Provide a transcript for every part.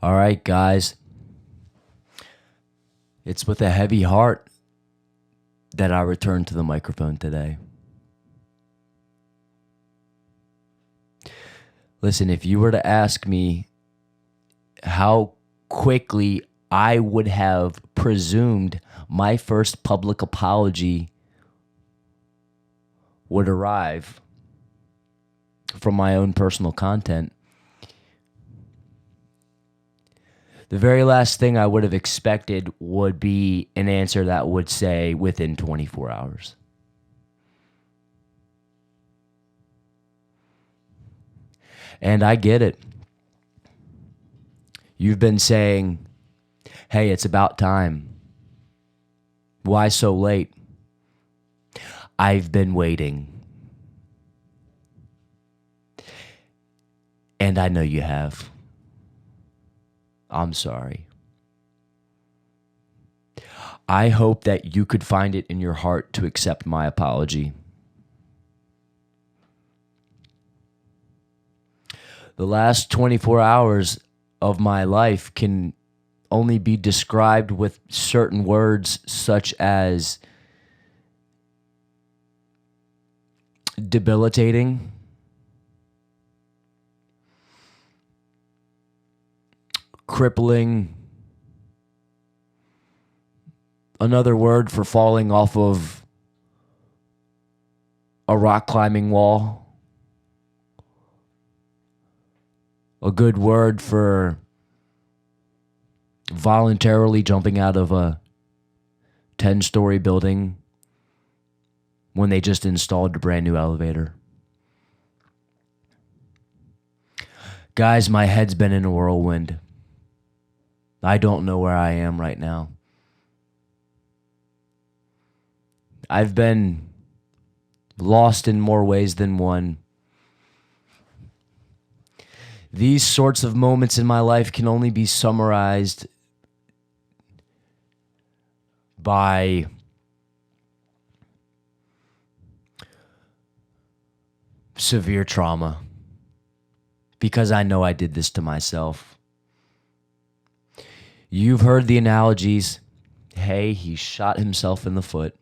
All right, guys. It's with a heavy heart that I return to the microphone today. Listen, if you were to ask me how quickly I would have presumed my first public apology would arrive from my own personal content, the very last thing I would have expected would be an answer that would say within 24 hours. And I get it. You've been saying, hey, it's about time. Why so late? I've been waiting. And I know you have. I'm sorry. I hope that you could find it in your heart to accept my apology. The last 24 hours of my life can only be described with certain words such as debilitating, crippling, another word for falling off of a rock climbing wall, a good word for voluntarily jumping out of a 10-story building when they just installed a brand new elevator. Guys, my head's been in a whirlwind. I don't know where I am right now. I've been lost in more ways than one. These sorts of moments in my life can only be summarized by severe trauma, because I know I did this to myself. You've heard the analogies. Hey, he shot himself in the foot.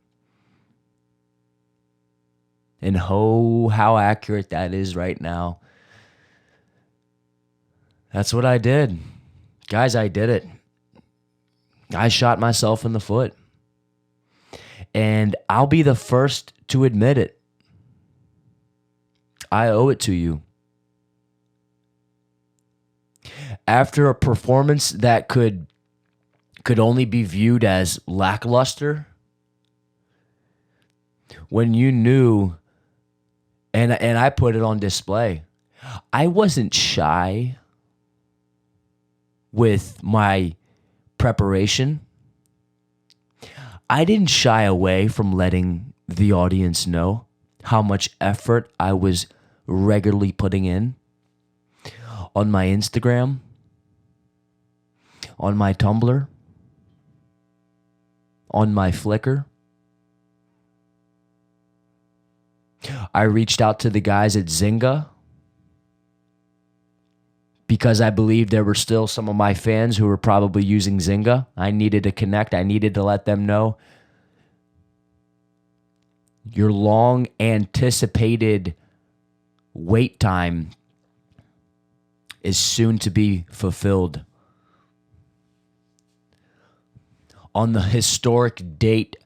And oh, how accurate that is right now. That's what I did. Guys, I did it. I shot myself in the foot. And I'll be the first to admit it. I owe it to you. After a performance that could only be viewed as lackluster, when you knew, and I put it on display, I wasn't shy with my preparation. I didn't shy away from letting the audience know how much effort I was regularly putting in on my Instagram, on my Tumblr, on my Flickr. I reached out to the guys at Zynga because I believed there were still some of my fans who were probably using Zynga. I needed to connect. I needed to let them know your long anticipated wait time is soon to be fulfilled. On the historic date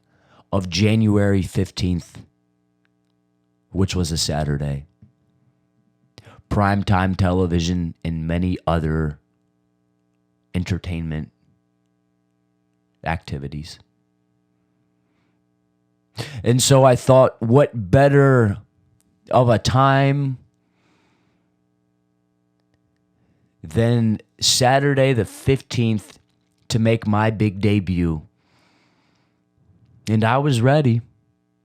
of January 15th, which was a Saturday, primetime television and many other entertainment activities. And so I thought, what better of a time than Saturday the 15th to make my big debut. And I was ready.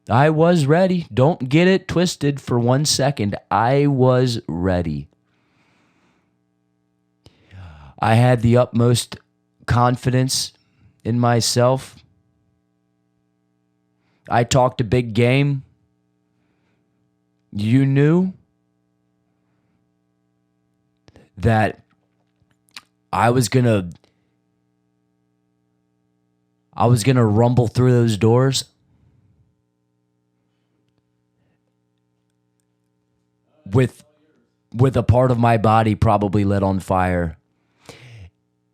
I was ready. Don't get it twisted for 1 second. I was ready. I had the utmost confidence in myself. I talked a big game. You knew that I was gonna rumble through those doors with a part of my body probably lit on fire,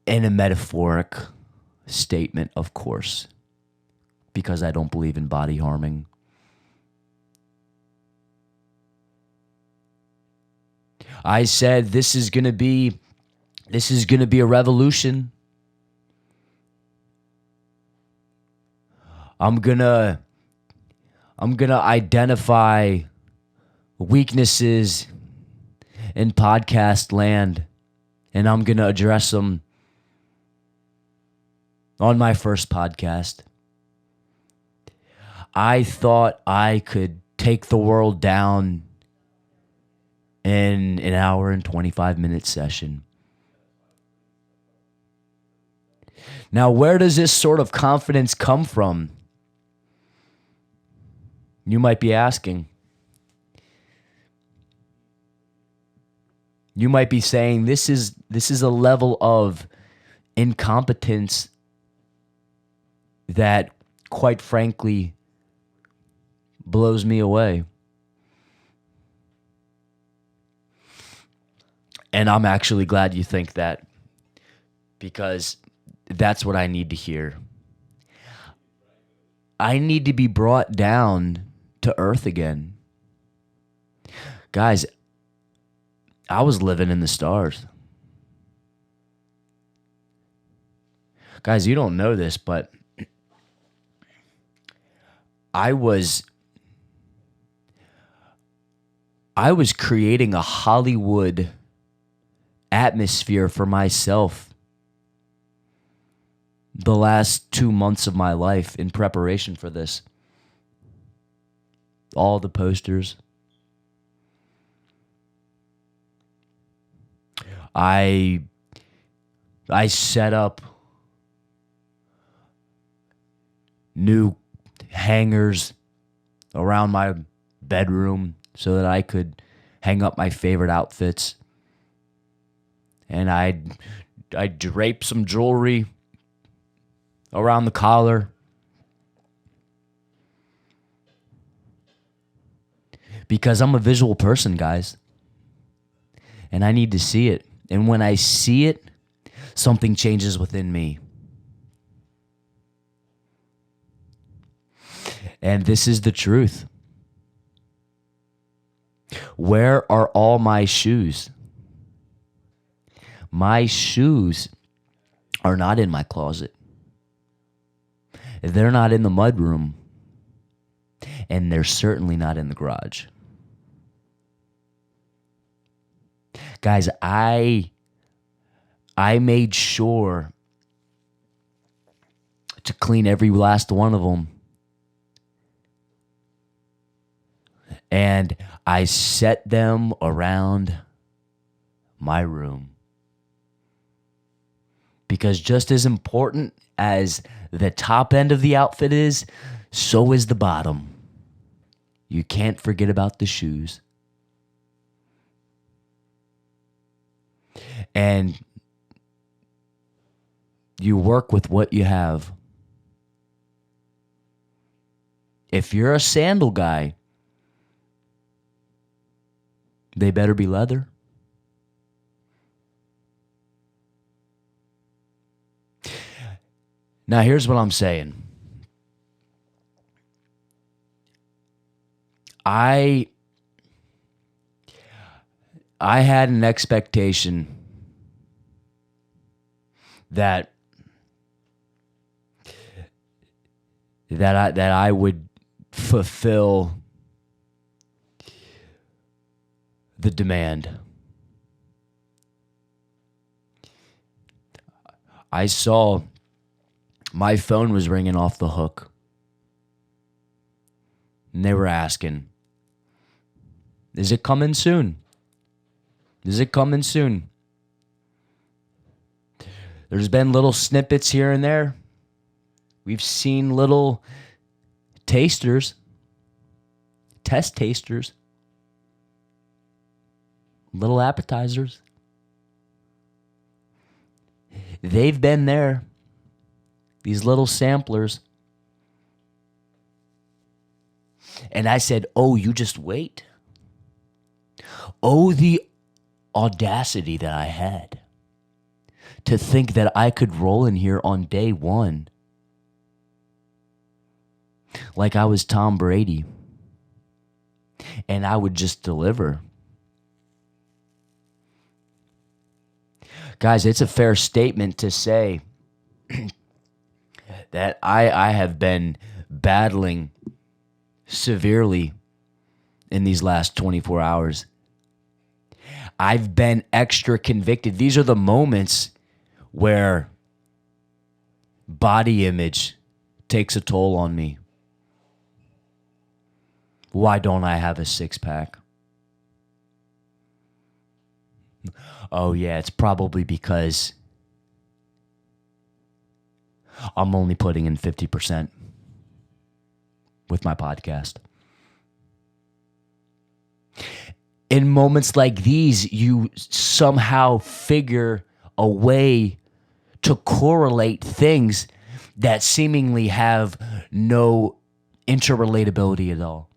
in a metaphoric statement, of course, because I don't believe in body harming. I said this is going to be a revolution. I'm going to identify weaknesses in podcast land, and I'm going to address them on my first podcast. I thought I could take the world down in an hour and 25-minute session. Now, where does this sort of confidence come from? You might be asking. You might be saying, this is a level of incompetence that, quite frankly, blows me away. And I'm actually glad you think that, because that's what I need to hear. I need to be brought down to earth again. Guys, I was living in the stars. Guys, you don't know this, but I was creating a Hollywood atmosphere for myself the last 2 months of my life in preparation for this. All the posters. I set up new hangers around my bedroom so that I could hang up my favorite outfits. And I drape some jewelry around the collar. Because I'm a visual person, guys. And I need to see it. And when I see it, something changes within me. And this is the truth. Where are all my shoes? My shoes are not in my closet. They're not in the mudroom. And they're certainly not in the garage. Guys, I made sure to clean every last one of them. And I set them around my room. Because just as important as the top end of the outfit is, so is the bottom. You can't forget about the shoes. And you work with what you have. If you're a sandal guy, they better be leather. Now, here's what I'm saying. I had an expectation that I would fulfill the demand. I saw my phone was ringing off the hook. And they were asking, is it coming soon? Is it coming soon? There's been little snippets here and there. We've seen little test tasters, little appetizers. they've been there. These little samplers. And I said, oh, you just wait. Oh, the audacity that I had to think that I could roll in here on day one like I was Tom Brady and I would just deliver. Guys, it's a fair statement to say that I have been battling severely in these last 24 hours. I've been extra convicted. These are the moments where body image takes a toll on me. Why don't I have a six-pack? Oh, yeah, it's probably because I'm only putting in 50% with my podcast. In moments like these, you somehow figure a way to correlate things that seemingly have no interrelatability at all.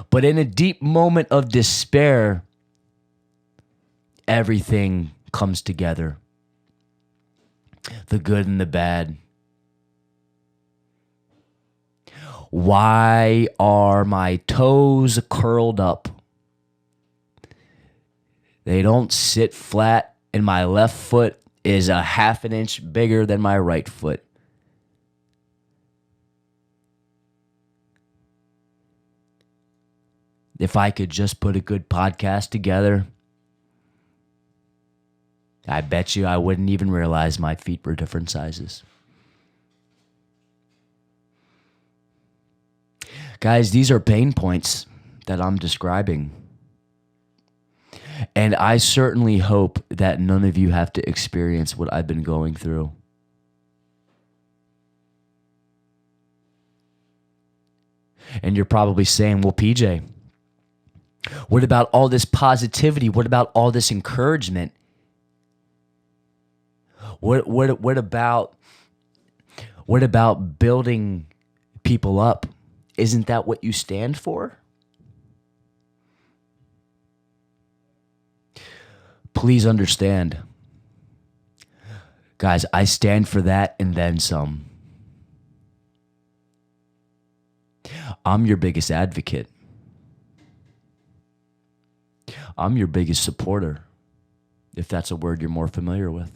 But in a deep moment of despair, everything comes together. The good and the bad. Why are my toes curled up? They don't sit flat, and my left foot is a half an inch bigger than my right foot. If I could just put a good podcast together, I bet you I wouldn't even realize my feet were different sizes. Guys, these are pain points that I'm describing. And I certainly hope that none of you have to experience what I've been going through. And you're probably saying, well, PJ, what about all this positivity? What about all this encouragement? What about building people up? Isn't that what you stand for? Please understand. Guys, I stand for that and then some. I'm your biggest advocate. I'm your biggest supporter, if that's a word you're more familiar with.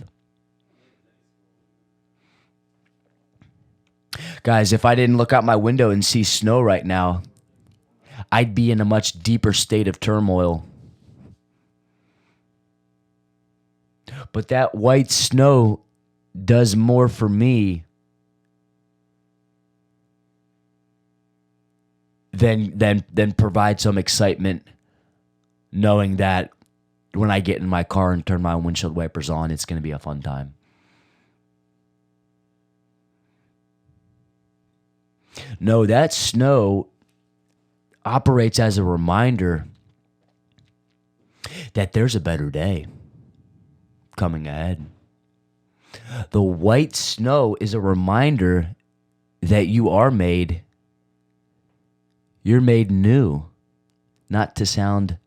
Guys, if I didn't look out my window and see snow right now, I'd be in a much deeper state of turmoil. But that white snow does more for me than provide some excitement, knowing that when I get in my car and turn my windshield wipers on, it's going to be a fun time. No, that snow operates as a reminder that there's a better day coming ahead. The white snow is a reminder that you're made new. Not to sound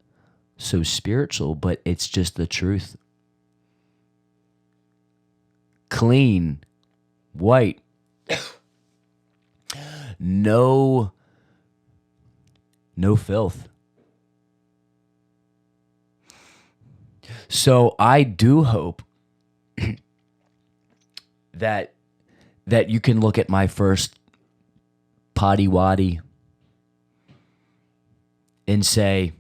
so spiritual, but it's just the truth. Clean, white, no filth. So I do hope that you can look at my first potty waddy and say,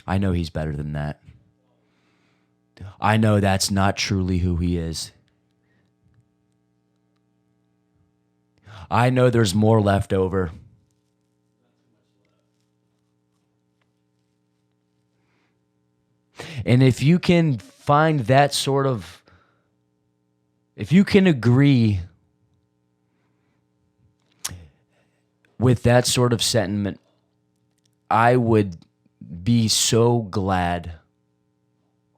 I know he's better than that. I know that's not truly who he is. I know there's more left over. And if you can find that sort of, if you can agree with that sort of sentiment, I would be so glad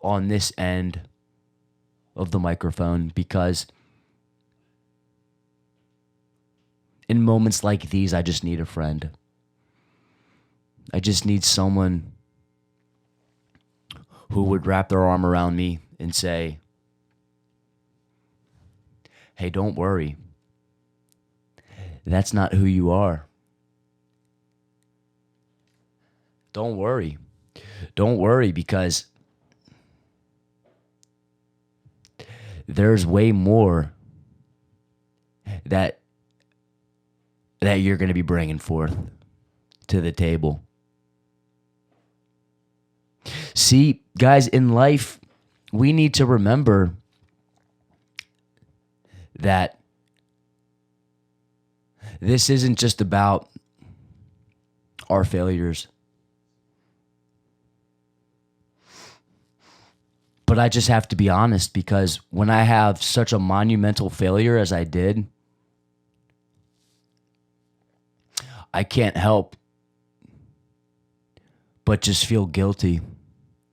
on this end of the microphone, because in moments like these, I just need a friend. I just need someone who would wrap their arm around me and say, hey, don't worry. That's not who you are. Don't worry. Don't worry, because there's way more that you're going to be bringing forth to the table. See, guys, in life, we need to remember that this isn't just about our failures. But I just have to be honest, because when I have such a monumental failure as I did, I can't help but just feel guilty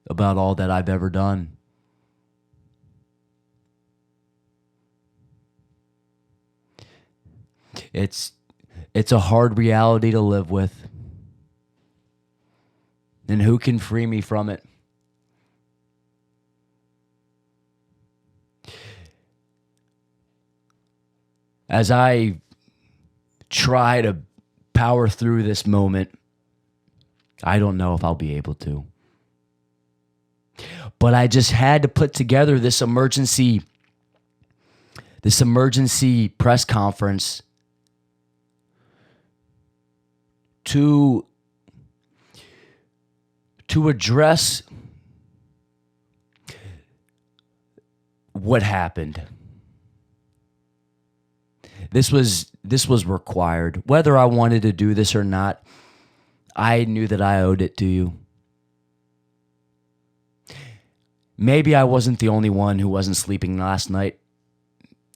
about all that I've ever done. It's a hard reality to live with. And who can free me from it? As I try to power through this moment, I don't know if I'll be able to. But I just had to put together this emergency press conference to address what happened. This was required. Whether I wanted to do this or not, I knew that I owed it to you. Maybe I wasn't the only one who wasn't sleeping last night.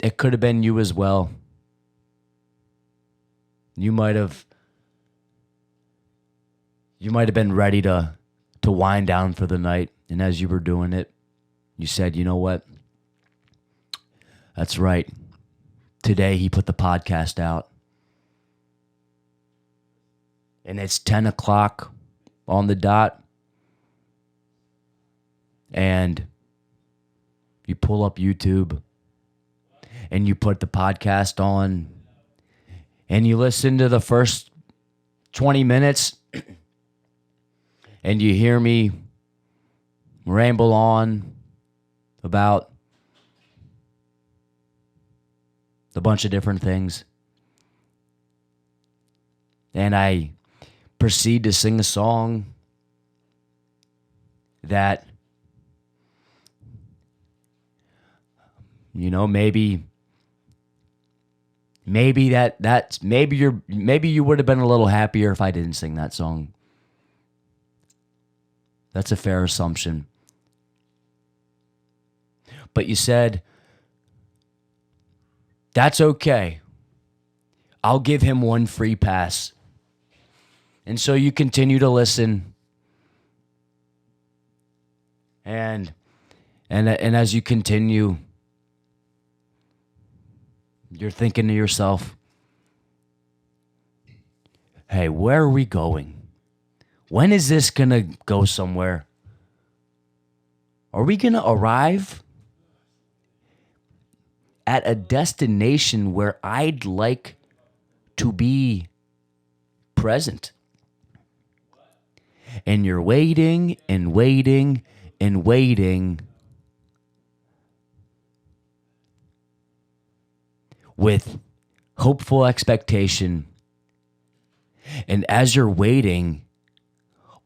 It could have been you as well. You might have been ready to wind down for the night, and as you were doing it, you said, you know what? That's right. Today he put the podcast out. And it's 10 o'clock on the dot. And you pull up YouTube and you put the podcast on and you listen to the first 20 minutes and you hear me ramble on about a bunch of different things. And I proceed to sing a song that, you know, maybe you would have been a little happier if I didn't sing that song. That's a fair assumption. But you said, that's okay. I'll give him one free pass. And so you continue to listen. And as you continue, you're thinking to yourself, hey, where are we going? When is this going to go somewhere? Are we going to arrive at a destination where I'd like to be present? And you're waiting and waiting and waiting with hopeful expectation. And as you're waiting,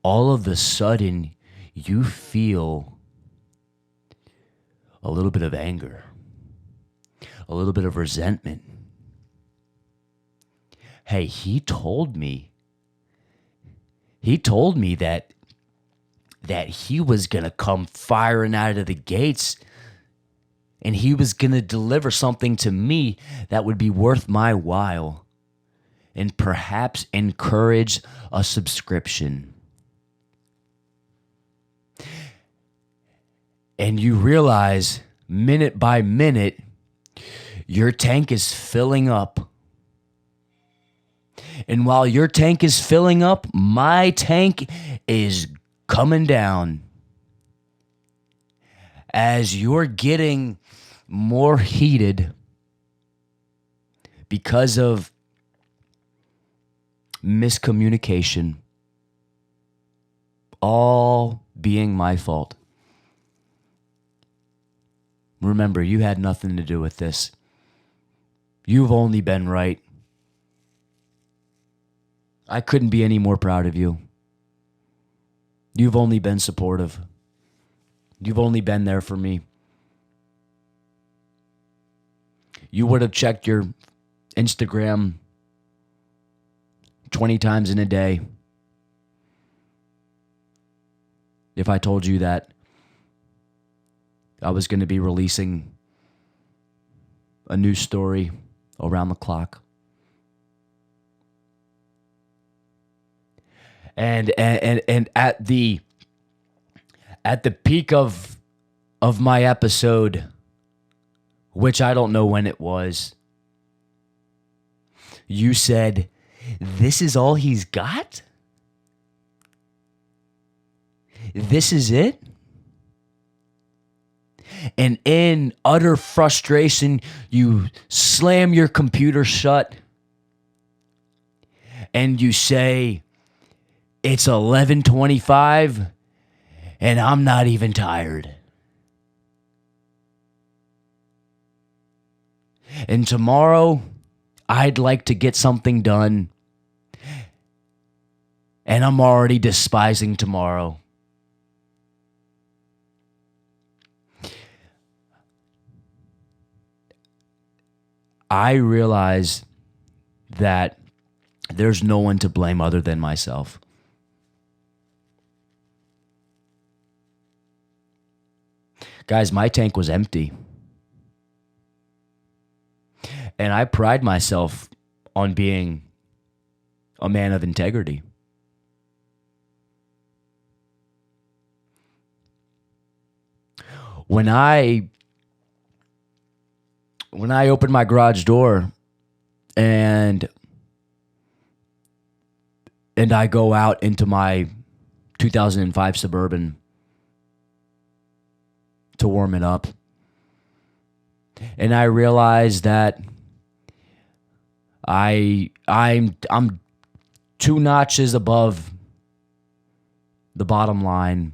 all of a sudden, you feel a little bit of anger, a little bit of resentment. Hey, he told me that he was going to come firing out of the gates and he was going to deliver something to me that would be worth my while and perhaps encourage a subscription. And you realize minute by minute, your tank is filling up. And while your tank is filling up, my tank is coming down. As you're getting more heated because of miscommunication, all being my fault. Remember, you had nothing to do with this. You've only been right. I couldn't be any more proud of you. You've only been supportive. You've only been there for me. You would have checked your Instagram 20 times in a day if I told you that I was going to be releasing a new story around the clock. And at the peak of my episode, which I don't know when it was, you said, "This is all he's got? This is it?" And in utter frustration, you slam your computer shut and you say, "It's 11:25 and I'm not even tired. And tomorrow, I'd like to get something done, and I'm already despising tomorrow." I realize that there's no one to blame other than myself. Guys, my tank was empty. And I pride myself on being a man of integrity. When I opened my garage door and I go out into my 2005 Suburban to warm it up, and I realize that I'm 2 notches above the bottom line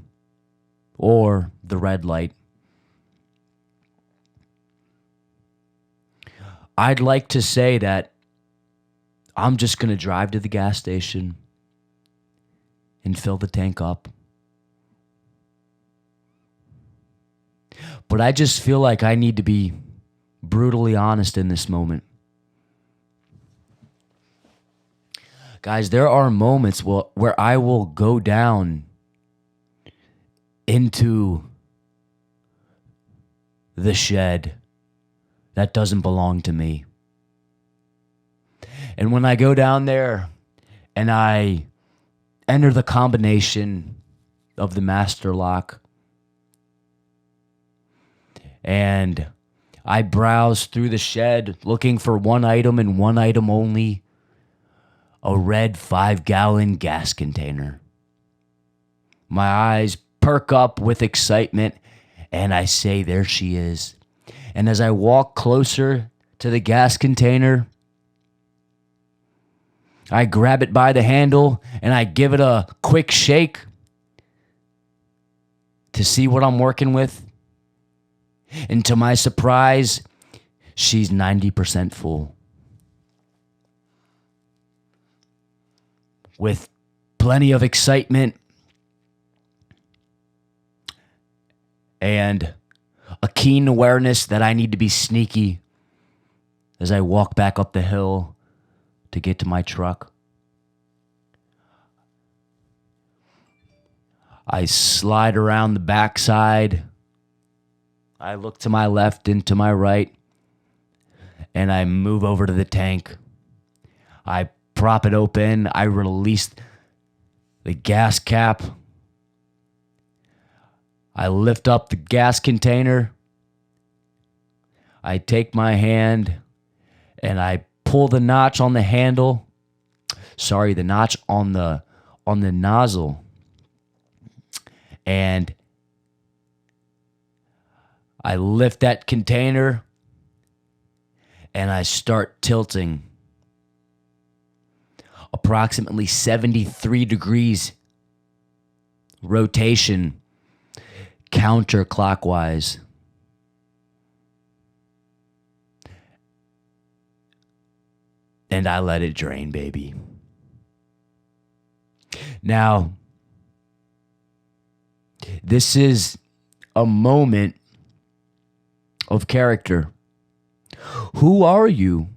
or the red light. I'd like to say that I'm just going to drive to the gas station and fill the tank up. But I just feel like I need to be brutally honest in this moment. Guys, there are moments where I will go down into the shed that doesn't belong to me. And when I go down there and I enter the combination of the master lock, and I browse through the shed looking for one item and one item only: a red 5-gallon gas container. My eyes perk up with excitement, and I say, there she is. And as I walk closer to the gas container, I grab it by the handle and I give it a quick shake to see what I'm working with. And to my surprise, she's 90% full, with plenty of excitement and a keen awareness that I need to be sneaky as I walk back up the hill to get to my truck. I slide around the backside. I look to my left and to my right, and I move over to the tank. I prop it open. I release the gas cap. I lift up the gas container. I take my hand and I pull the notch on the handle. Sorry, the notch on the nozzle. And I lift that container and I start tilting approximately 73 degrees rotation counterclockwise. And I let it drain, baby. Now, this is a moment of character. Who are you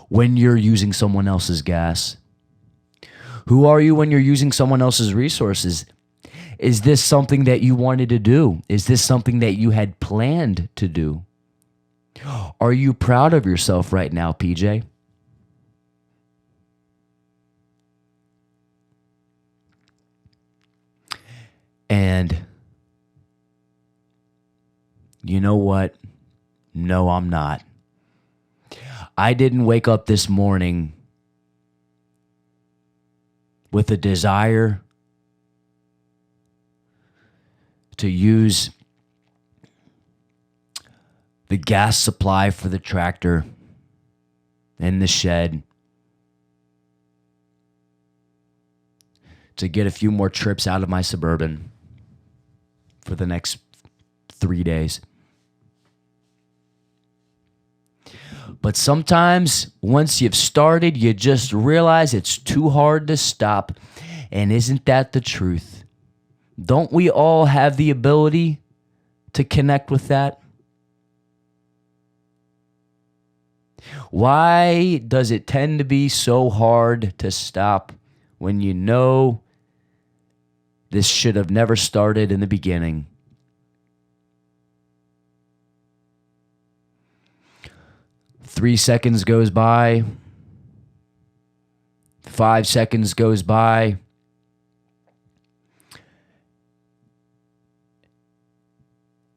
when you're using someone else's gas? Who are you when you're using someone else's resources? Is this something that you wanted to do? Is this something that you had planned to do? Are you proud of yourself right now, PJ? And you know what? No, I'm not. I didn't wake up this morning with a desire to use the gas supply for the tractor in the shed to get a few more trips out of my Suburban for the next 3 days. But sometimes once you've started, you just realize it's too hard to stop. And isn't that the truth? Don't we all have the ability to connect with that? Why does it tend to be so hard to stop when you know this should have never started in the beginning? Three seconds goes by. 5 seconds goes by.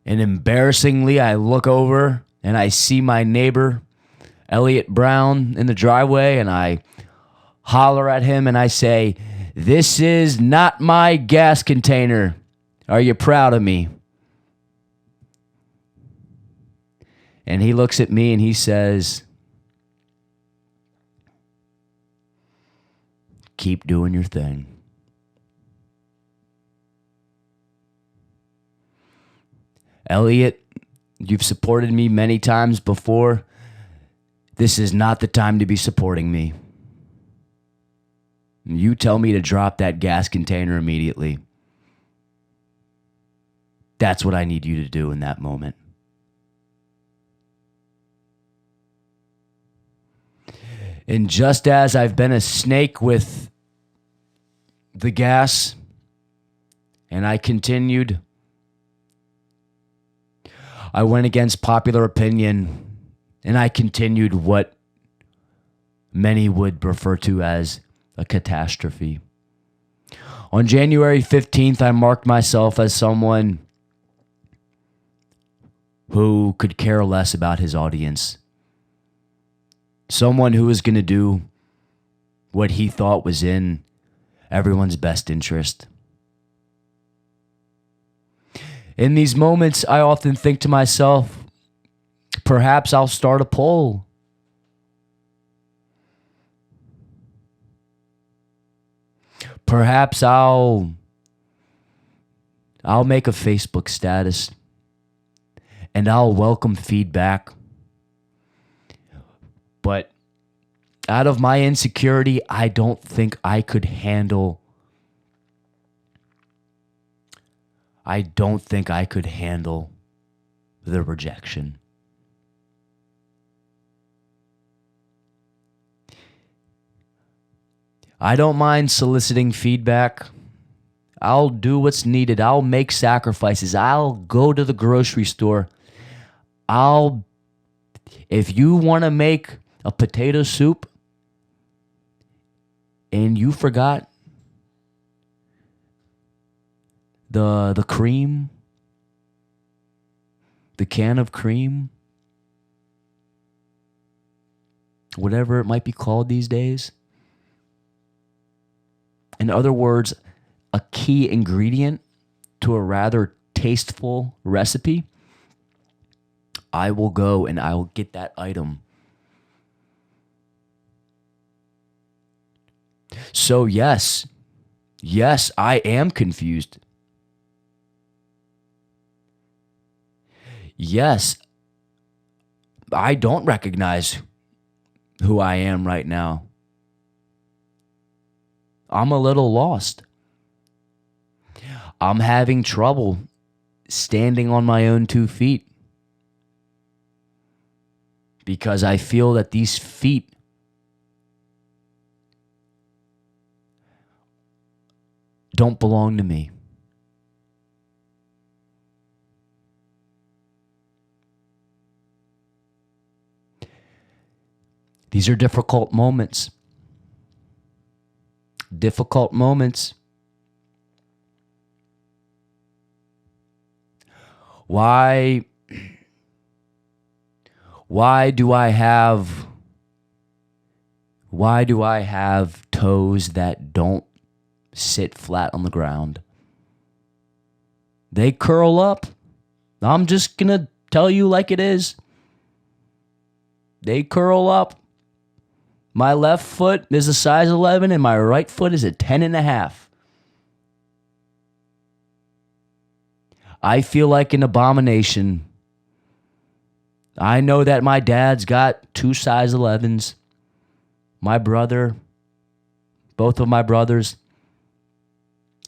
And embarrassingly, I look over and I see my neighbor, Elliot Brown, in the driveway, and I holler at him and I say, "This is not my gas container. Are you proud of me?" And he looks at me and he says, "Keep doing your thing." Elliot, you've supported me many times before. This is not the time to be supporting me. You tell me to drop that gas container immediately. That's what I need you to do in that moment. And just as I've been a snake with the gas, and I continued, I went against popular opinion, and I continued what many would refer to as a catastrophe. On January 15th, I marked myself as someone who could care less about his audience. Someone who was going to do what he thought was in everyone's best interest. In these moments, I often think to myself, perhaps I'll start a poll. Perhaps I'll make a Facebook status and I'll welcome feedback. But out of my insecurity, I don't think I could handle the rejection. I don't mind soliciting feedback. I'll do what's needed. I'll make sacrifices. I'll go to the grocery store. If you want to make a potato soup and you forgot the cream, the can of cream, whatever it might be called these days. In other words, a key ingredient to a rather tasteful recipe, I will go and I will get that item. So yes, I am confused. Yes, I don't recognize who I am right now. I'm a little lost. I'm having trouble standing on my own 2 feet because I feel that these feet don't belong to me. These are difficult moments. Difficult moments. Why do I have toes that don't sit flat on the ground? They curl up. I'm just going to tell you like it is. They curl up. My left foot is a size 11 and my right foot is a 10.5. I feel like an abomination. I know that my dad's got 2 size 11s. My brother, both of my brothers,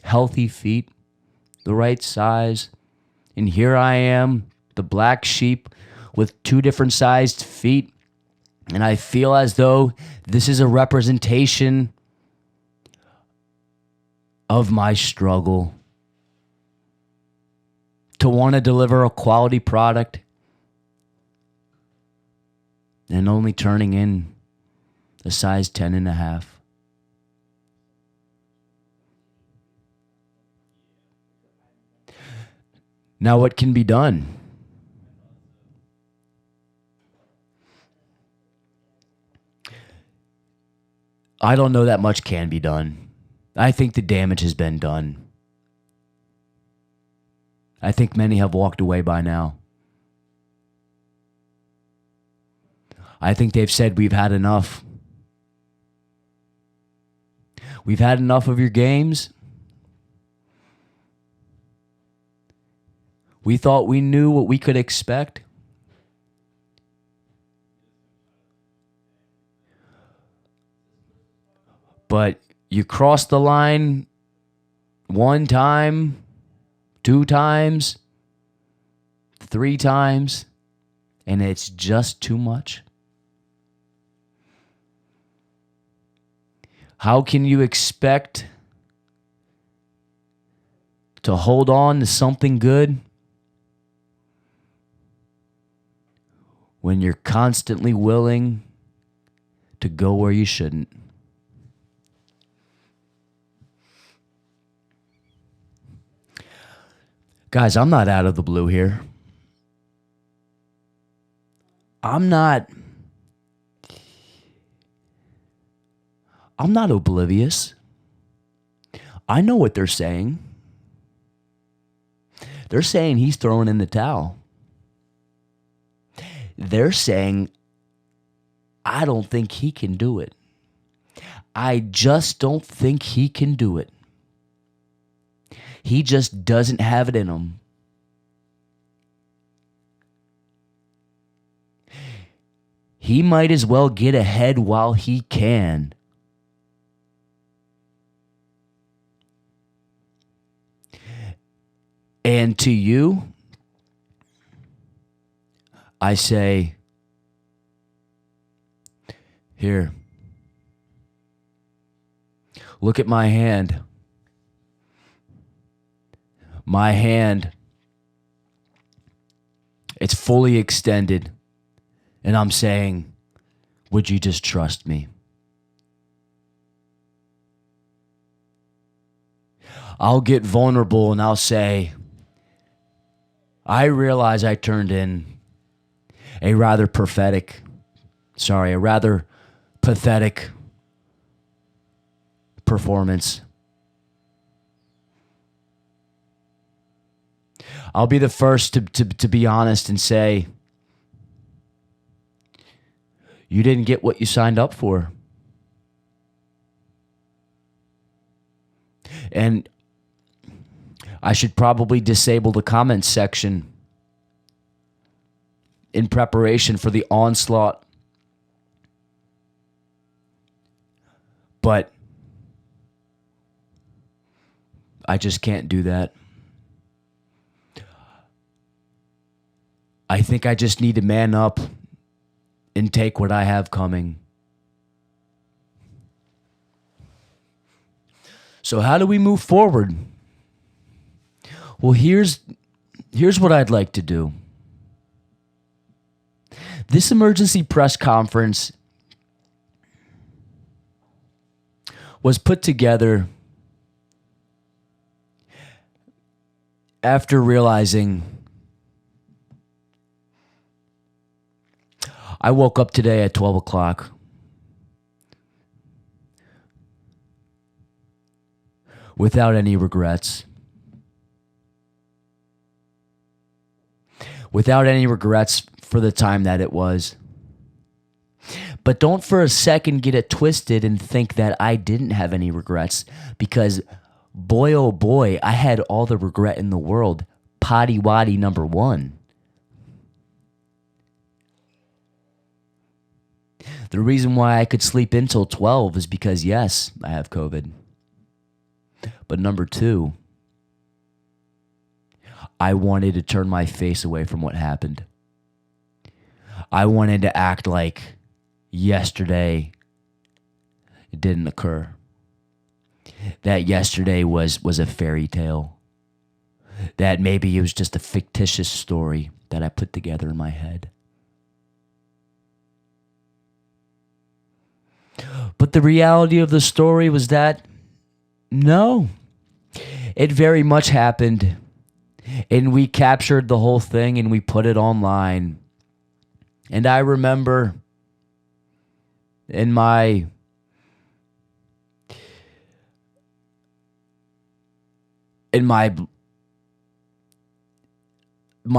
healthy feet, the right size. And here I am, the black sheep with 2 different sized feet. And I feel as though this is a representation of my struggle to want to deliver a quality product and only turning in a size 10.5. Now, what can be done? I don't know that much can be done. I think the damage has been done. I think many have walked away by now. I think they've said, we've had enough. We've had enough of your games. We thought we knew what we could expect. But you cross the line 1 time, 2 times, 3 times, and it's just too much. How can you expect to hold on to something good when you're constantly willing to go where you shouldn't? Guys, I'm not out of the blue here. I'm not oblivious. I know what they're saying. They're saying he's throwing in the towel. They're saying, I don't think he can do it. I just don't think he can do it. He just doesn't have it in him. He might as well get ahead while he can. And to you, I say, here, look at my hand. My hand, it's fully extended. And I'm saying, would you just trust me? I'll get vulnerable and I'll say, I realize I turned in a rather pathetic performance. I'll be the first to be honest and say, you didn't get what you signed up for. And I should probably disable the comments section in preparation for the onslaught. But I just can't do that. I think I just need to man up and take what I have coming. So how do we move forward? Well, here's what I'd like to do. This emergency press conference was put together after realizing I woke up today at 12 o'clock without any regrets. Without any regrets for the time that it was. But don't for a second get it twisted and think that I didn't have any regrets, because boy, oh boy, I had all the regret in the world. Potty waddy number one. The reason why I could sleep until 12 is because, yes, I have COVID. But number two, I wanted to turn my face away from what happened. I wanted to act like yesterday it didn't occur. That yesterday was a fairy tale. That maybe it was just a fictitious story that I put together in my head. But the reality of the story was that, no, it very much happened. And we captured the whole thing and we put it online. And I remember in my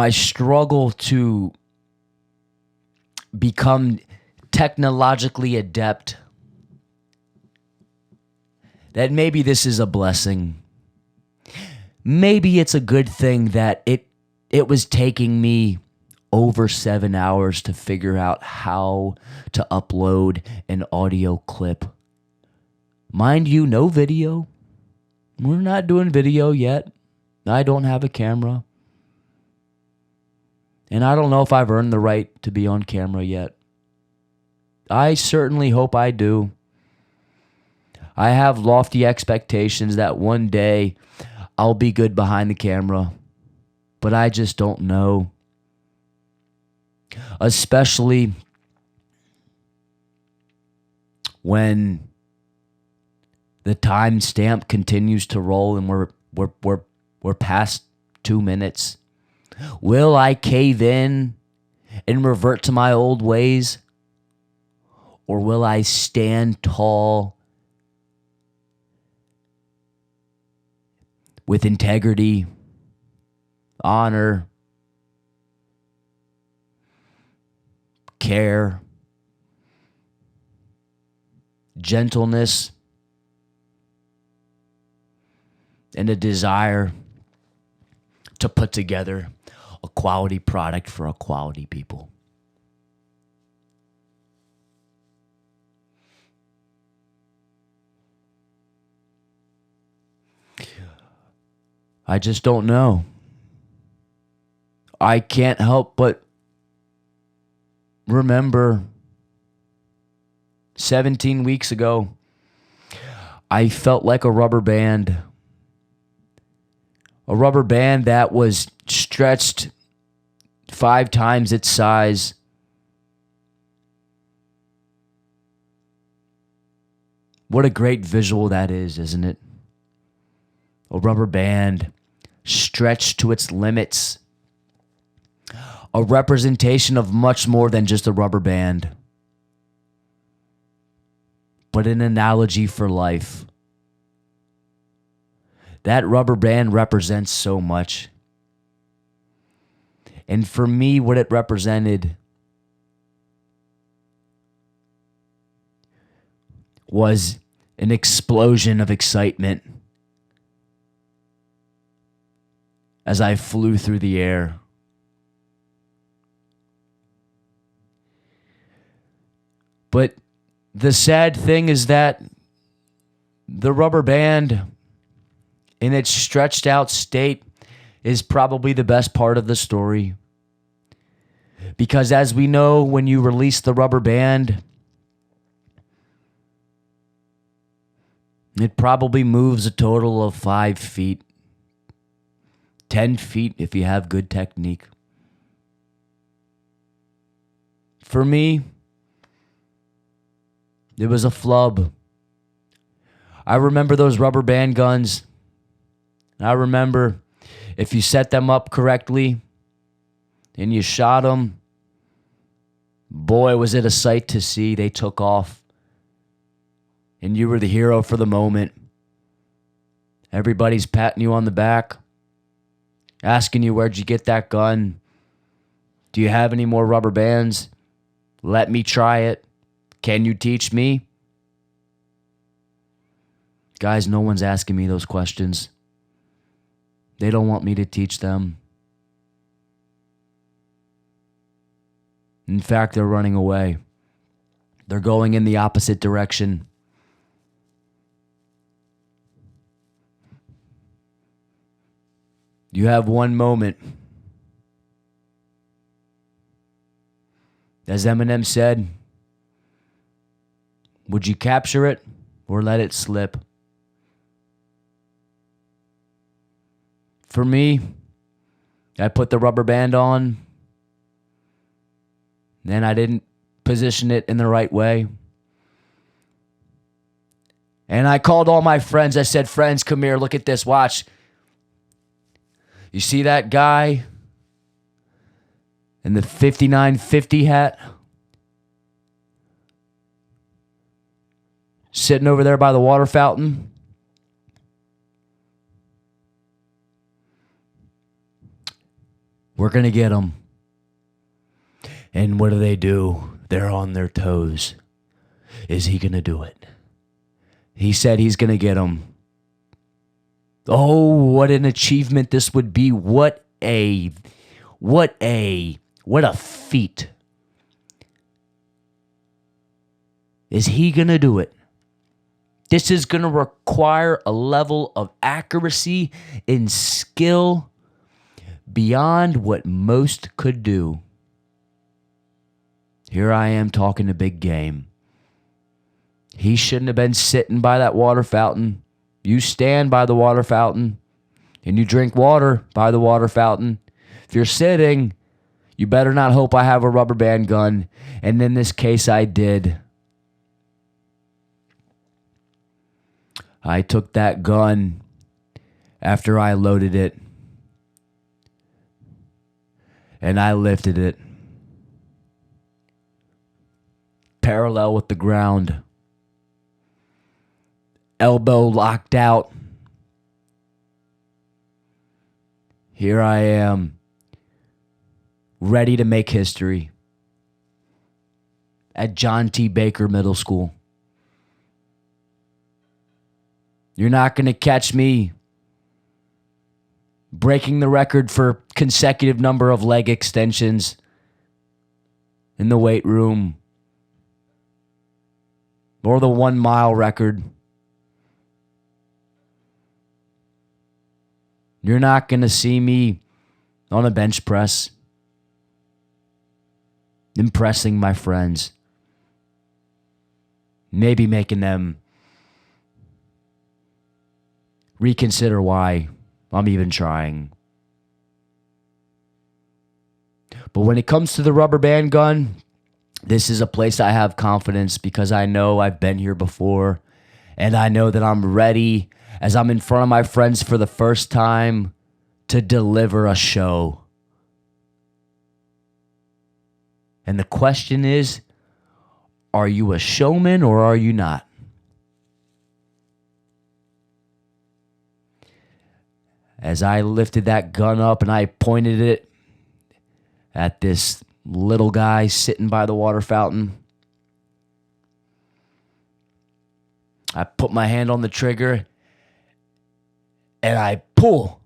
struggle to become technologically adept, that maybe this is a blessing. Maybe it's a good thing that it was taking me over 7 hours to figure out how to upload an audio clip. Mind you, no video. We're not doing video yet. I don't have a camera. And I don't know if I've earned the right to be on camera yet. I certainly hope I do. I have lofty expectations that one day I'll be good behind the camera, but I just don't know. Especially when the timestamp continues to roll and we're past 2 minutes. Will I cave in and revert to my old ways? Or will I stand tall with integrity, honor, care, gentleness, and a desire to put together a quality product for a quality people? I just don't know. I can't help but remember 17 weeks ago, I felt like a rubber band. A rubber band that was stretched 5 times its size. What a great visual that is, isn't it? a rubber band stretched to its limits, a representation of much more than just a rubber band, but an analogy for life. That rubber band represents so much. And for me, what it represented was an explosion of excitement as I flew through the air. But the sad thing is that the rubber band, in its stretched out state, is probably the best part of the story. Because as we know, when you release the rubber band, it probably moves a total of 5 feet, 10 feet if you have good technique. For me, it was a flub. I remember those rubber band guns. I remember if you set them up correctly and you shot them, boy, was it a sight to see. They took off. And you were the hero for the moment. Everybody's patting you on the back, asking you, where'd you get that gun? Do you have any more rubber bands? Let me try it. Can you teach me? Guys, no one's asking me those questions. They don't want me to teach them. In fact, they're running away. They're going in the opposite direction. You have one moment. As Eminem said, would you capture it or let it slip? For me, I put the rubber band on, then I didn't position it in the right way. And I called all my friends. I said, friends, come here, look at this, watch. You see that guy in the 5950 hat? Sitting over there by the water fountain? We're going to get him. And what do? They're on their toes. Is he going to do it? He said he's going to get him. Oh, what an achievement this would be. What a feat. Is he going to do it? This is going to require a level of accuracy and skill beyond what most could do. Here I am talking a big game. He shouldn't have been sitting by that water fountain. You stand by the water fountain and you drink water by the water fountain. If you're sitting, you better not hope I have a rubber band gun. And in this case, I did. I took that gun after I loaded it and I lifted it parallel with the ground, elbow locked out. Here I am, ready to make history at John T. Baker Middle School. You're not going to catch me breaking the record for consecutive number of leg extensions in the weight room or the 1 mile record. You're not going to see me on a bench press impressing my friends, maybe making them reconsider why I'm even trying. But when it comes to the rubber band gun, this is a place I have confidence because I know I've been here before and I know that I'm ready as I'm in front of my friends for the first time to deliver a show. And the question is, are you a showman or are you not? As I lifted that gun up and I pointed it at this little guy sitting by the water fountain, I put my hand on the trigger and I pull.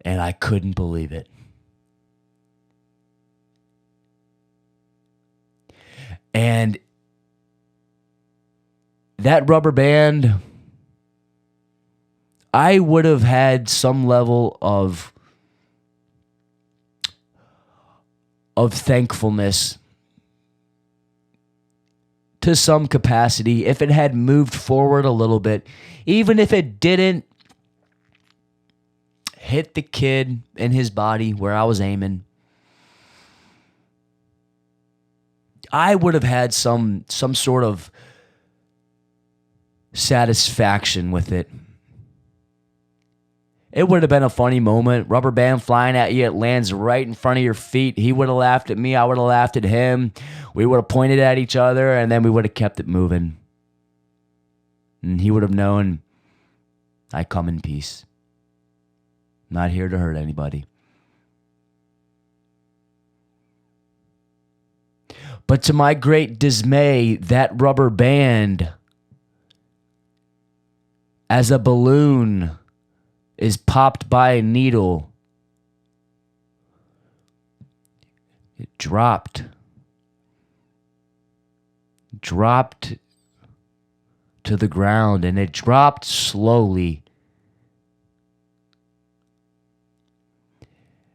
And I couldn't believe it. And that rubber band, I would have had some level of thankfulness to some capacity if it had moved forward a little bit, even if it didn't hit the kid in his body where I was aiming. I would have had some sort of satisfaction with it. It would have been a funny moment. Rubber band flying at you. It lands right in front of your feet. He would have laughed at me. I would have laughed at him. We would have pointed at each other, and then we would have kept it moving. And he would have known I come in peace. Not here to hurt anybody. But to my great dismay, that rubber band, as a balloon is popped by a needle, it dropped to the ground, and it dropped slowly.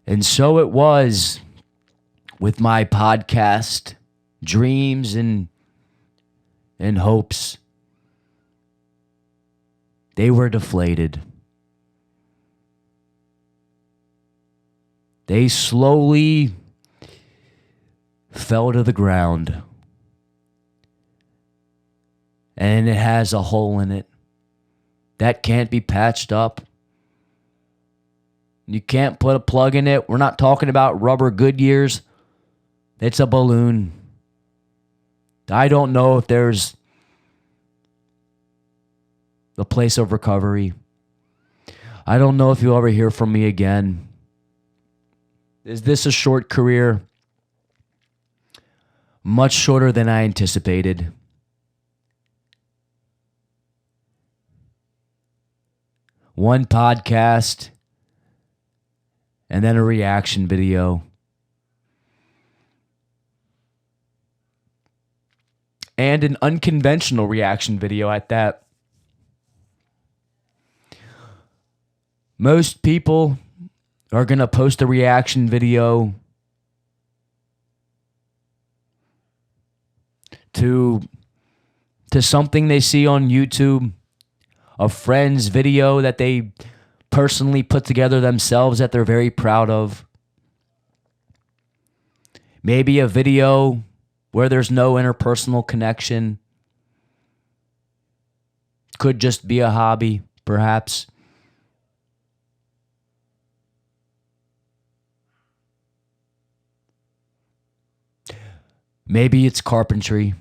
And so it was with my podcast dreams and hopes. They were deflated. They slowly fell to the ground. And it has a hole in it that can't be patched up. You can't put a plug in it. We're not talking about rubber Goodyears. It's a balloon. I don't know if there's a place of recovery. I don't know if you'll ever hear from me again. Is this a short career? Much shorter than I anticipated. One podcast, and then a reaction video. And an unconventional reaction video at that. Most people are going to post a reaction video to something they see on YouTube, a friend's video that they personally put together themselves that they're very proud of. Maybe a video where there's no interpersonal connection. Could just be a hobby, perhaps. Maybe it's carpentry.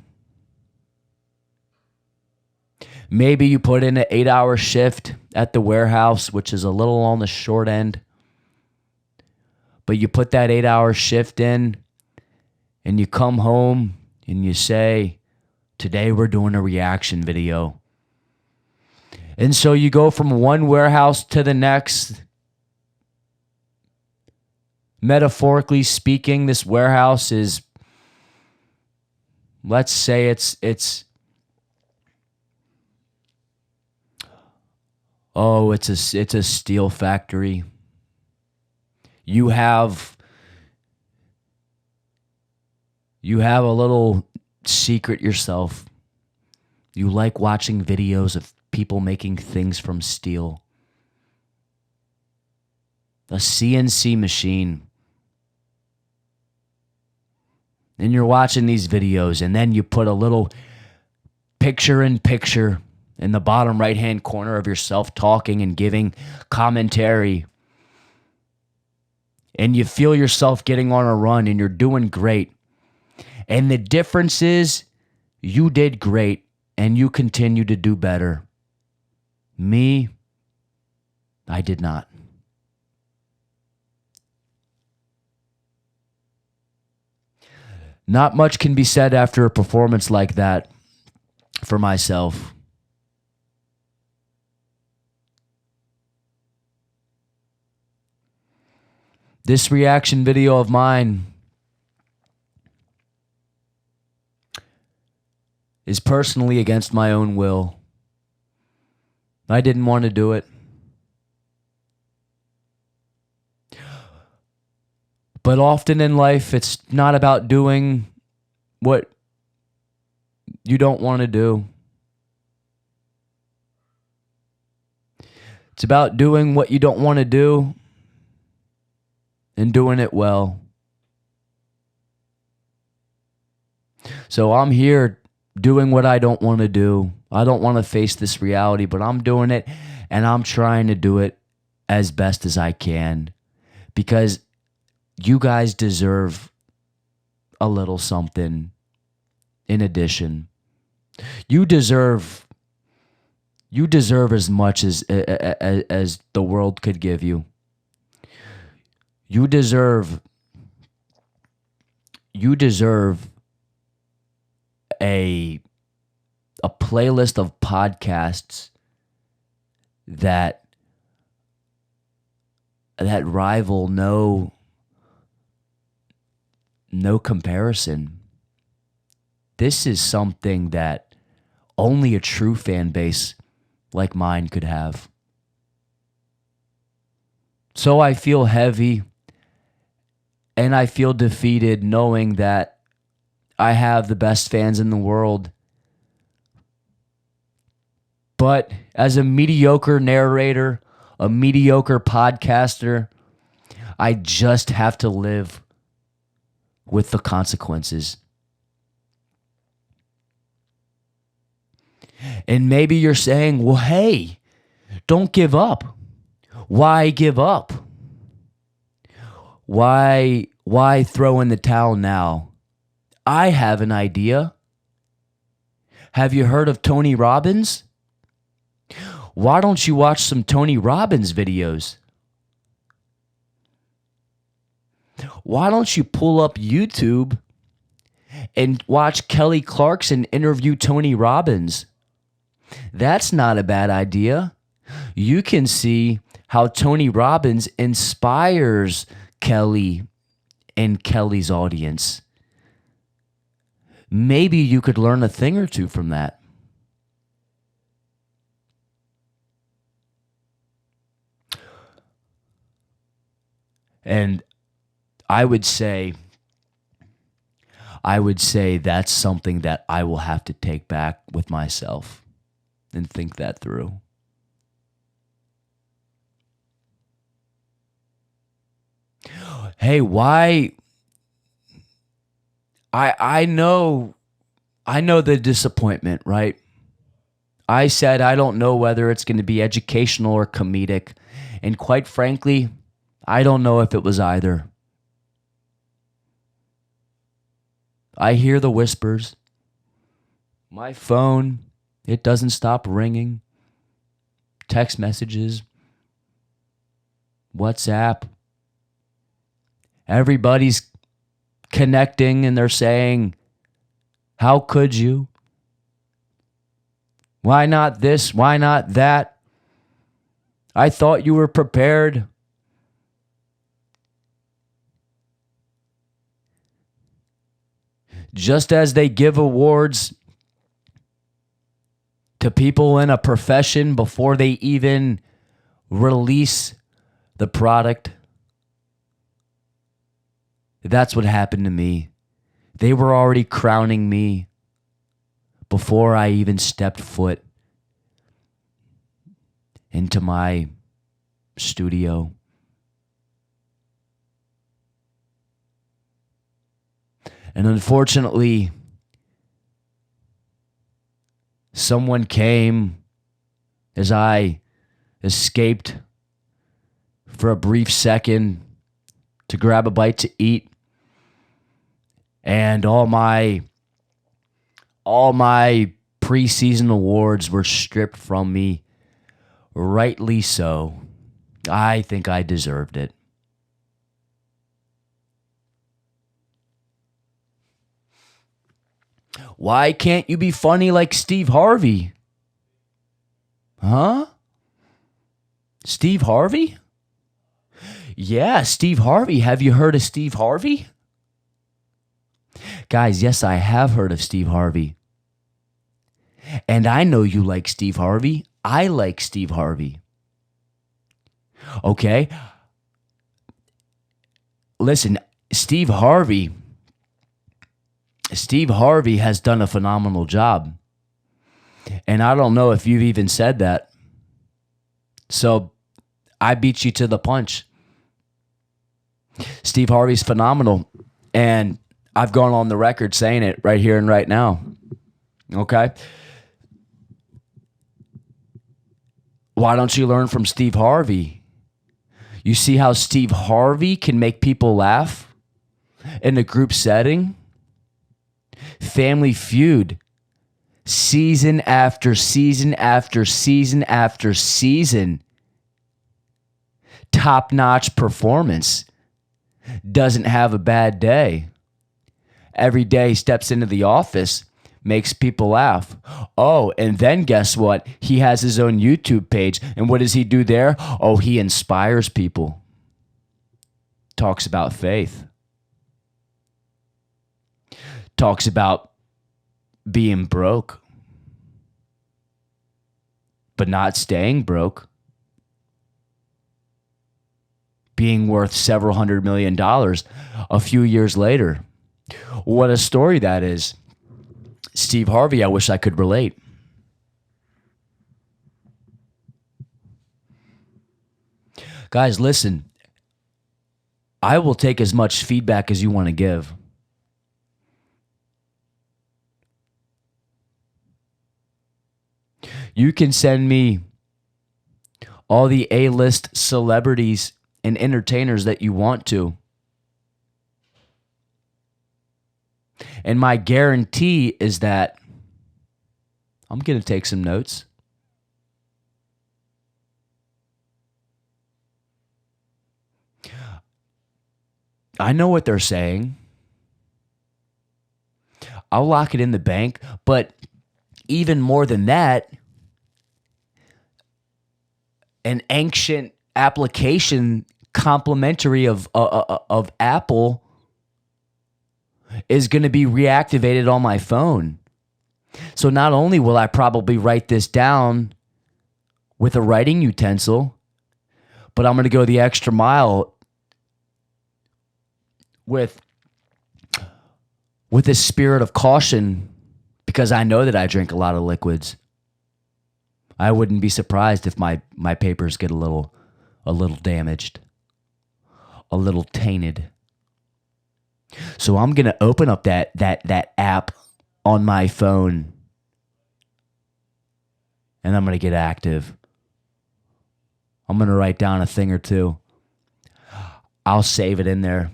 Maybe you put in an 8-hour shift at the warehouse, which is a little on the short end. But you put that 8-hour shift in, and you come home and you say, today we're doing a reaction video. And so you go from one warehouse to the next. Metaphorically speaking, this warehouse is, let's say it's a steel factory. You have a little secret yourself. You like watching videos of people making things from steel. A CNC machine. And you're watching these videos, and then you put a little picture in picture in the bottom right-hand corner of yourself talking and giving commentary. And you feel yourself getting on a run and you're doing great. And the difference is you did great and you continue to do better. Me, I did not. Not much can be said after a performance like that for myself. This reaction video of mine is personally against my own will. I didn't want to do it. But often in life, it's not about doing what you don't want to do. It's about doing what you don't want to do and doing it well. So I'm here doing what I don't want to do. I don't want to face this reality, but I'm doing it, and I'm trying to do it as best as I can because you guys deserve a little something in addition. You deserve as much as the world could give you. You deserve a playlist of podcasts that rival no comparison. This is something that only a true fan base like mine could have. So I feel heavy and I feel defeated knowing that I have the best fans in the world. But as a mediocre narrator, a mediocre podcaster, I just have to live with the consequences. And maybe you're saying, well, hey, don't give up. Why give up? Why throw in the towel now? I have an idea. Have you heard of Tony Robbins? Why don't you watch some Tony Robbins videos? Why don't you pull up YouTube and watch Kelly Clarkson interview Tony Robbins? That's not a bad idea. You can see how Tony Robbins inspires Kelly and Kelly's audience. Maybe you could learn a thing or two from that. And I would say that's something that I will have to take back with myself and think that through. Hey, why? I know the disappointment, right? I said I don't know whether it's going to be educational or comedic. And quite frankly, I don't know if it was either. I hear the whispers. My phone, it doesn't stop ringing. Text messages. WhatsApp. Everybody's connecting and they're saying, how could you? Why not this? Why not that? I thought you were prepared. Just as they give awards to people in a profession before they even release the product. That's what happened to me. They were already crowning me before I even stepped foot into my studio. And unfortunately, Someone came as I escaped for a brief second to grab a bite to eat, and all my preseason awards were stripped from me. Rightly so. I think I deserved it. Why can't you be funny like Steve Harvey? Huh? Steve Harvey? Yeah, Steve Harvey. Have you heard of Steve Harvey? Guys, yes, I have heard of Steve Harvey. And I know you like Steve Harvey. I like Steve Harvey. Okay? Listen, Steve Harvey has done a phenomenal job. And I don't know if you've even said that. So I beat you to the punch. Steve Harvey's phenomenal. And I've gone on the record saying it right here and right now. Okay? Why don't you learn from Steve Harvey? You see how Steve Harvey can make people laugh in a group setting? Family Feud, season after season after season after season. Top-notch performance. Doesn't have a bad day. Every day he steps into the office, makes people laugh. Oh, and then guess what? He has his own YouTube page. And what does he do there? Oh, he inspires people. Talks about faith. Talks about being broke, but not staying broke. Being worth several $100 million a few years later. What a story that is. Steve Harvey, I wish I could relate. Guys, listen. I will take as much feedback as you want to give. You can send me all the A-list celebrities and entertainers that you want to. And my guarantee is that I'm going to take some notes. I know what they're saying. I'll lock it in the bank. But even more than that, an ancient application complimentary of Apple is going to be reactivated on my phone. So not only will I probably write this down with a writing utensil, but I'm going to go the extra mile with a spirit of caution, because I know that I drink a lot of liquids. I wouldn't be surprised if my papers get a little damaged, a little tainted. So I'm going to open up that app on my phone, and I'm going to get active. I'm going to write down a thing or two. I'll save it in there.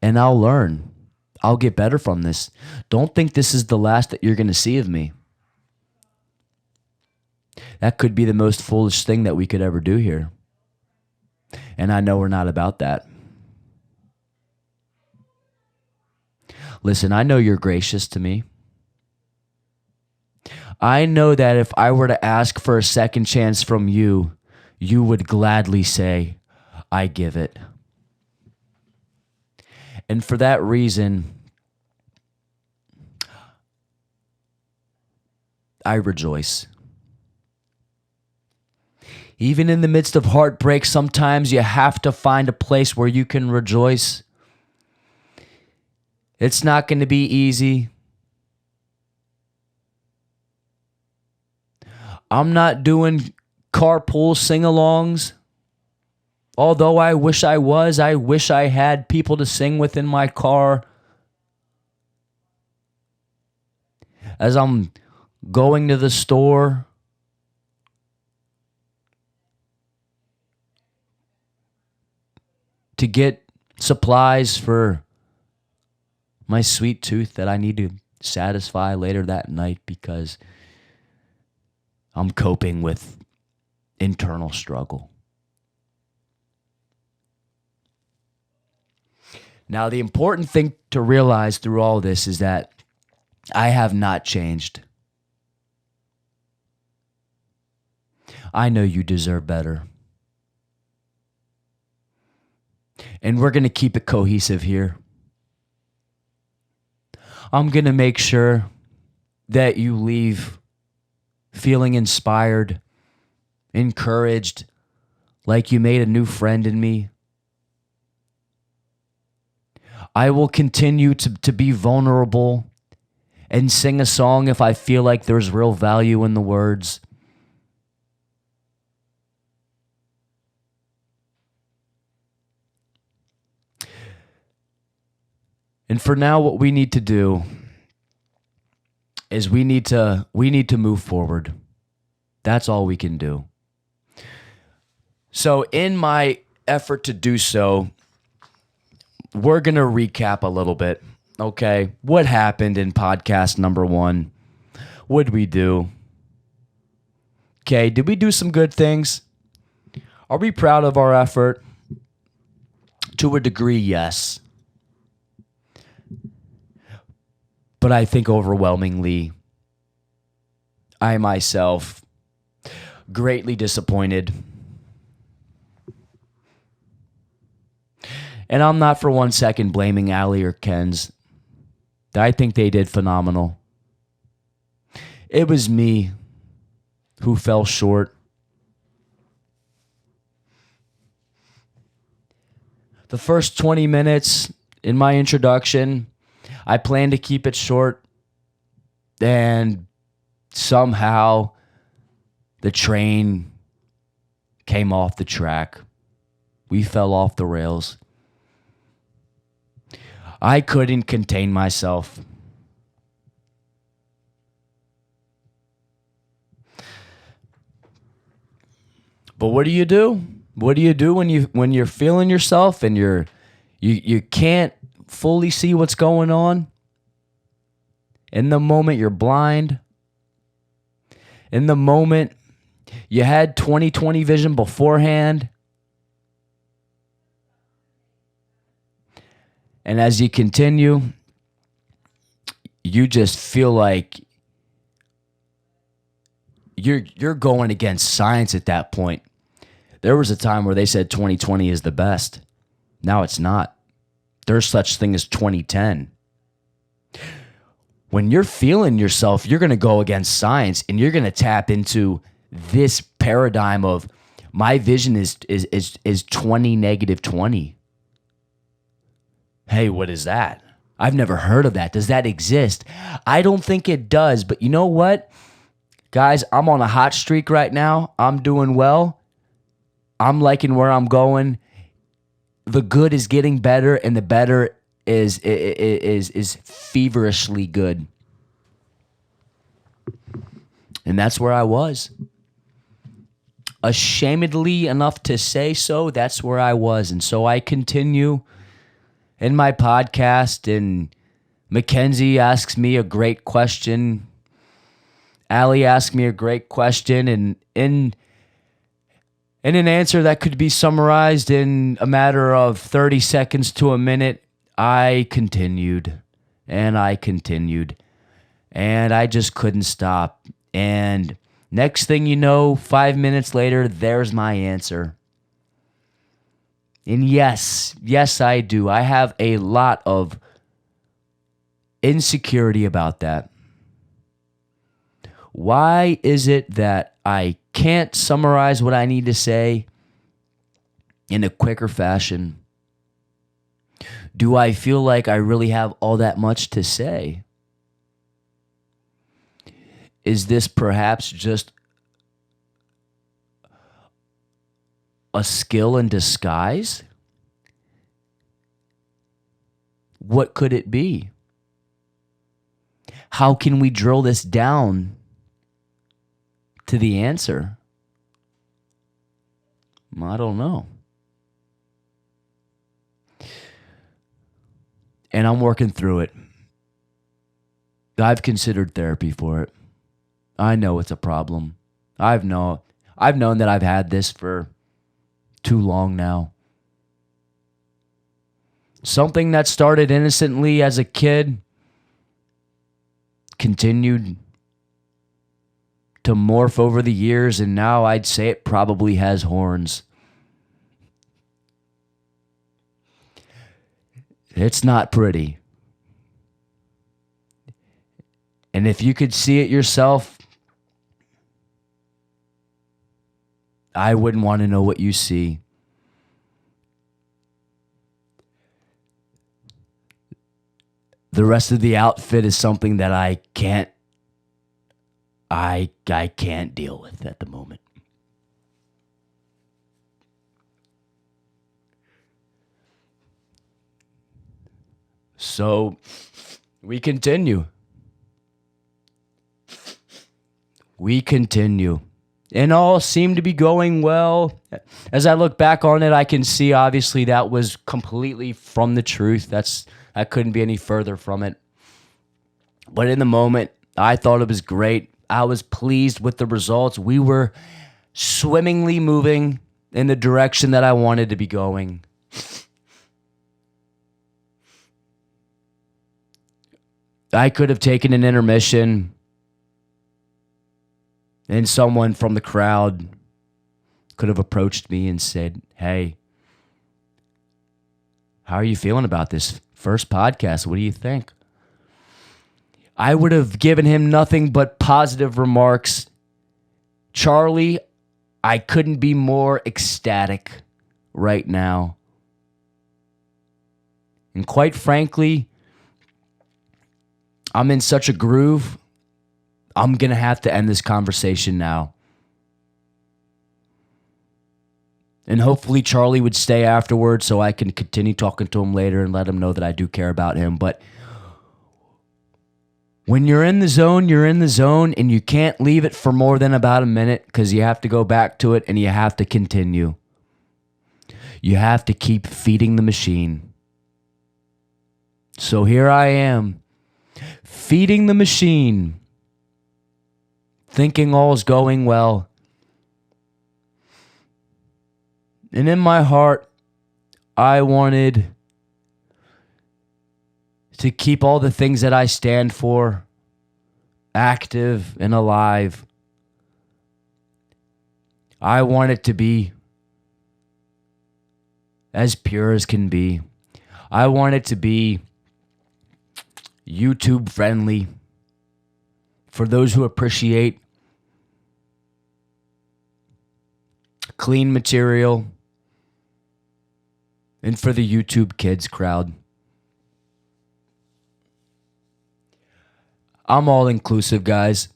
And I'll learn. I'll get better from this. Don't think this is the last that you're going to see of me. That could be the most foolish thing that we could ever do here. And I know we're not about that. Listen, I know you're gracious to me. I know that if I were to ask for a second chance from you, you would gladly say, I give it. And for that reason, I rejoice. Even in the midst of heartbreak, sometimes you have to find a place where you can rejoice. It's not going to be easy. I'm not doing carpool sing-alongs. Although I wish I was. I wish I had people to sing with in my car. as I'm going to the store to get supplies for my sweet tooth that I need to satisfy later that night because I'm coping with internal struggle. Now, the important thing to realize through all this is that I have not changed. I know you deserve better. And we're going to keep it cohesive here. I'm going to make sure that you leave feeling inspired, encouraged, like you made a new friend in me. I will continue to be vulnerable and sing a song if I feel like there's real value in the words. And for now, what we need to do is we need to move forward. That's all we can do. So in my effort to do so, we're going to recap a little bit. Okay, what happened in podcast number 1? What did we do? Okay, did we do some good things? Are we proud of our effort? To a degree, yes. But I think overwhelmingly, I myself greatly disappointed. And I'm not for 1 second blaming Allie or Ken's. I think they did phenomenal. It was me who fell short. The first 20 minutes in my introduction, I planned to keep it short, and somehow the train came off the track. We fell off the rails. I couldn't contain myself. But what do you do? What do you do when you're feeling yourself and you can't fully see what's going on? In the moment you're blind. In the moment you had 20/20 vision beforehand. And as you continue, you just feel like you're going against science at that point. There was a time where they said 20/20 is the best. Now it's not. There's such thing as 20/10. When you're feeling yourself, you're going to go against science and you're going to tap into this paradigm of my vision is 20 negative 20. Hey, what is that? I've never heard of that. Does that exist? I don't think it does, but you know what? Guys, I'm on a hot streak right now. I'm doing well. I'm liking where I'm going. The good is getting better, and the better is feverishly good. And that's where I was. Ashamedly enough to say so, that's where I was. And so I continue in my podcast, and Mackenzie asks me a great question. Allie asked me a great question, and in an answer that could be summarized in a matter of 30 seconds to a minute, I continued, and I continued, and I just couldn't stop. And next thing you know, 5 minutes later, there's my answer. And yes, I do. I have a lot of insecurity about that. Why is it that I can't summarize what I need to say in a quicker fashion? Do I feel like I really have all that much to say? Is this perhaps just a skill in disguise? What could it be? how can we drill this down to the answer? I don't know. And I'm working through it. I've considered therapy for it. I know it's a problem. I've known that I've had this for too long now. Something that started innocently as a kid continued to morph over the years, and now I'd say it probably has horns. It's not pretty. And if you could see it yourself, I wouldn't want to know what you see. The rest of the outfit is something that I can't deal with at the moment. So we continue. And all seemed to be going well. As I look back on it, I can see obviously that was completely from the truth. I couldn't be any further from it. But in the moment, I thought it was great. I was pleased with the results. We were swimmingly moving in the direction that I wanted to be going. I could have taken an intermission, and someone from the crowd could have approached me and said, "Hey, how are you feeling about this first podcast? What do you think?" I would have given him nothing but positive remarks. Charlie, I couldn't be more ecstatic right now. And quite frankly, I'm in such a groove, I'm going to have to end this conversation now. And hopefully Charlie would stay afterwards so I can continue talking to him later and let him know that I do care about him. But when you're in the zone, you're in the zone, and you can't leave it for more than about a minute because you have to go back to it and you have to continue. You have to keep feeding the machine. So here I am, feeding the machine, thinking all's going well. And in my heart, I wanted to keep all the things that I stand for active and alive. I want it to be as pure as can be. I want it to be YouTube friendly for those who appreciate clean material and for the YouTube kids crowd. I'm all inclusive, guys.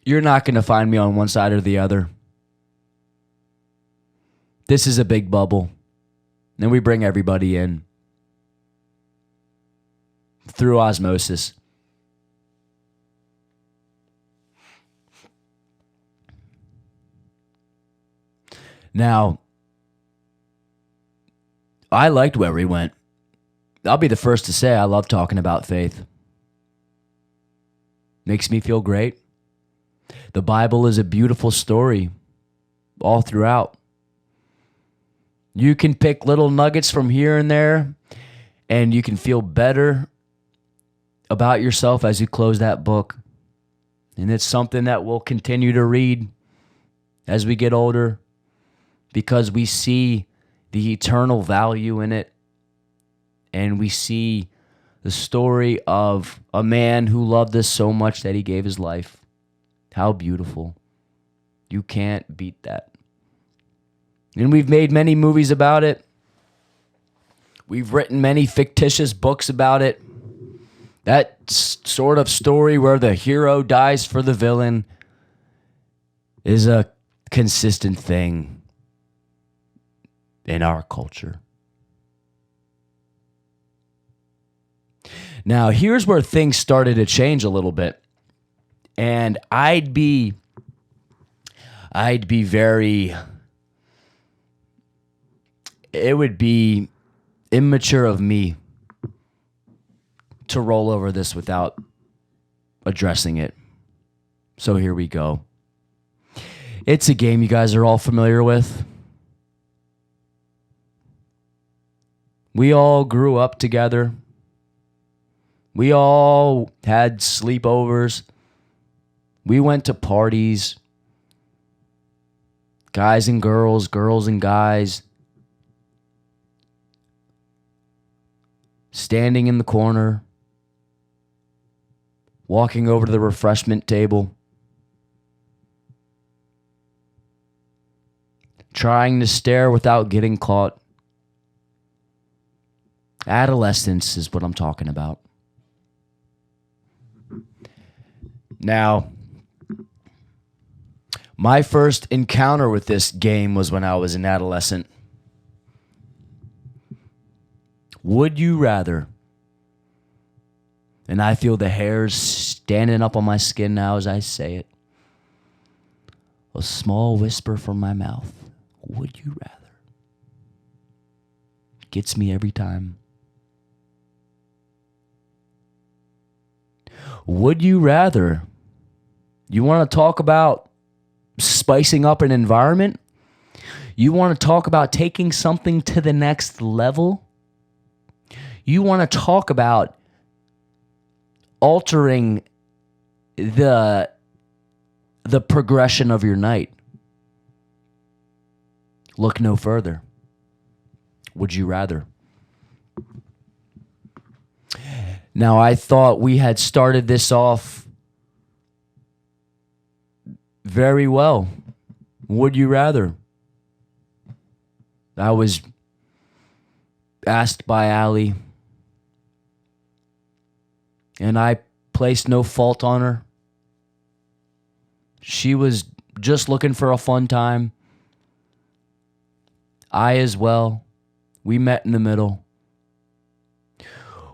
You're not going to find me on one side or the other. This is a big bubble, and we bring everybody in through osmosis. Now, I liked where we went. I'll be the first to say I love talking about faith. Makes me feel great. The Bible is a beautiful story all throughout. You can pick little nuggets from here and there, and you can feel better about yourself as you close that book. And it's something that we'll continue to read as we get older because we see the eternal value in it. And we see the story of a man who loved us so much that he gave his life. How beautiful. You can't beat that. And we've made many movies about it. We've written many fictitious books about it. That sort of story where the hero dies for the villain is a consistent thing in our culture. Now, here's where things started to change a little bit. And I'd be very, it would be immature of me to roll over this without addressing it. So here we go. It's a game you guys are all familiar with. We all grew up together. We all had sleepovers. We went to parties. Guys and girls, girls and guys. Standing in the corner. Walking over to the refreshment table. Trying to stare without getting caught. Adolescence is what I'm talking about. Now, my first encounter with this game was when I was an adolescent. Would you rather? And I feel the hairs standing up on my skin now as I say it. A small whisper from my mouth. Would you rather? Gets me every time. Would you rather? You want to talk about spicing up an environment? You want to talk about taking something to the next level? You want to talk about altering the progression of your night? Look no further. Would you rather? Now, I thought we had started this off very well. Would you rather? I was asked by Allie, and I placed no fault on her. She was just looking for a fun time. I as well. We met in the middle.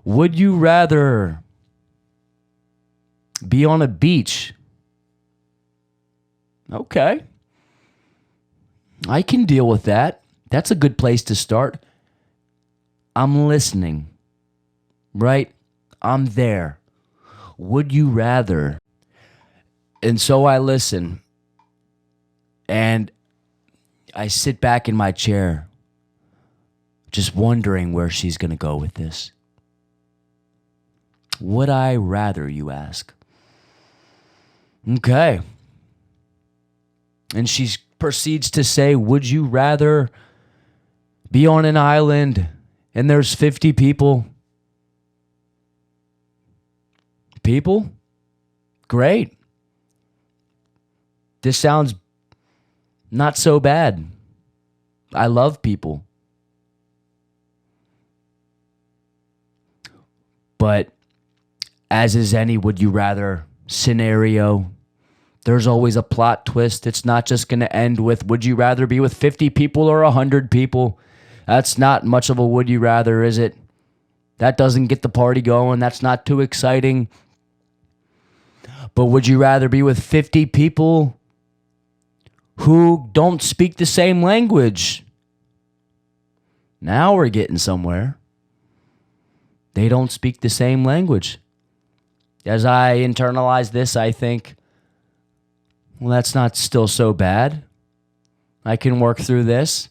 Would you rather be on a beach? Okay. I can deal with that. That's a good place to start. I'm listening. Right? I'm there. Would you rather? And so I listen. And I sit back in my chair, just wondering where she's going to go with this. Would I rather, you ask? Okay. And she proceeds to say, would you rather be on an island and there's 50 people? People? Great. This sounds not so bad. I love people. But as is any would you rather scenario, there's always a plot twist. It's not just going to end with would you rather be with 50 people or 100 people. That's not much of a would you rather, is it? That doesn't get the party going. That's not too exciting. But would you rather be with 50 people who don't speak the same language? Now we're getting somewhere. They don't speak the same language. As I internalize this, I think, well, that's not still so bad. I can work through this.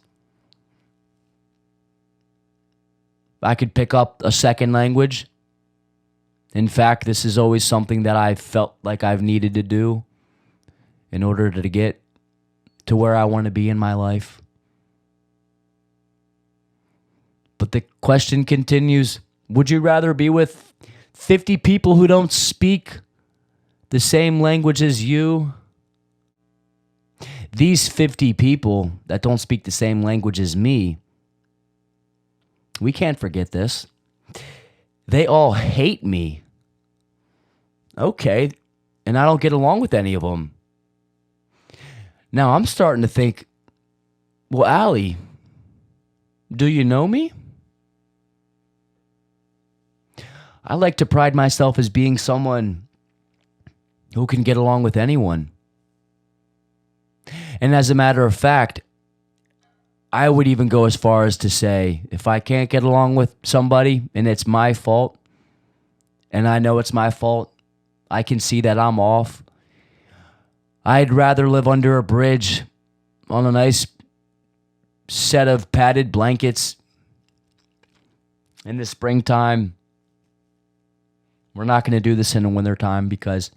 I could pick up a second language. In fact, this is always something that I felt like I've needed to do in order to get to where I want to be in my life. But the question continues, would you rather be with 50 people who don't speak the same language as you? These 50 people that don't speak the same language as me, we can't forget this. They all hate me. Okay, and I don't get along with any of them. Now I'm starting to think, well, Allie, do you know me? I like to pride myself as being someone who can get along with anyone. And as a matter of fact, I would even go as far as to say, if I can't get along with somebody and it's my fault, and I know it's my fault, I can see that I'm off, I'd rather live under a bridge on a nice set of padded blankets in the springtime. We're not going to do this in the wintertime because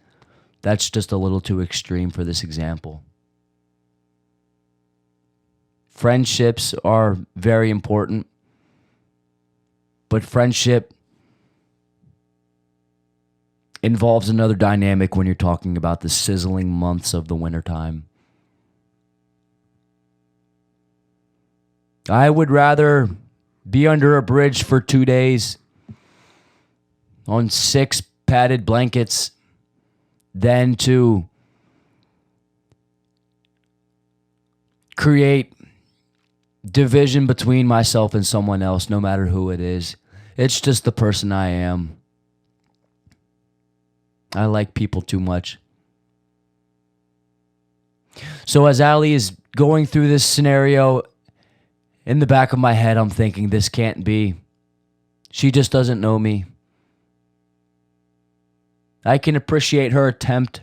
that's just a little too extreme for this example. Friendships are very important, but friendship involves another dynamic when you're talking about the sizzling months of the wintertime. I would rather be under a bridge for 2 days on 6 padded blankets than to create division between myself and someone else, no matter who it is. It's just the person I am. I like people too much. So as Allie is going through this scenario, in the back of my head, I'm thinking, this can't be. She just doesn't know me. I can appreciate her attempt.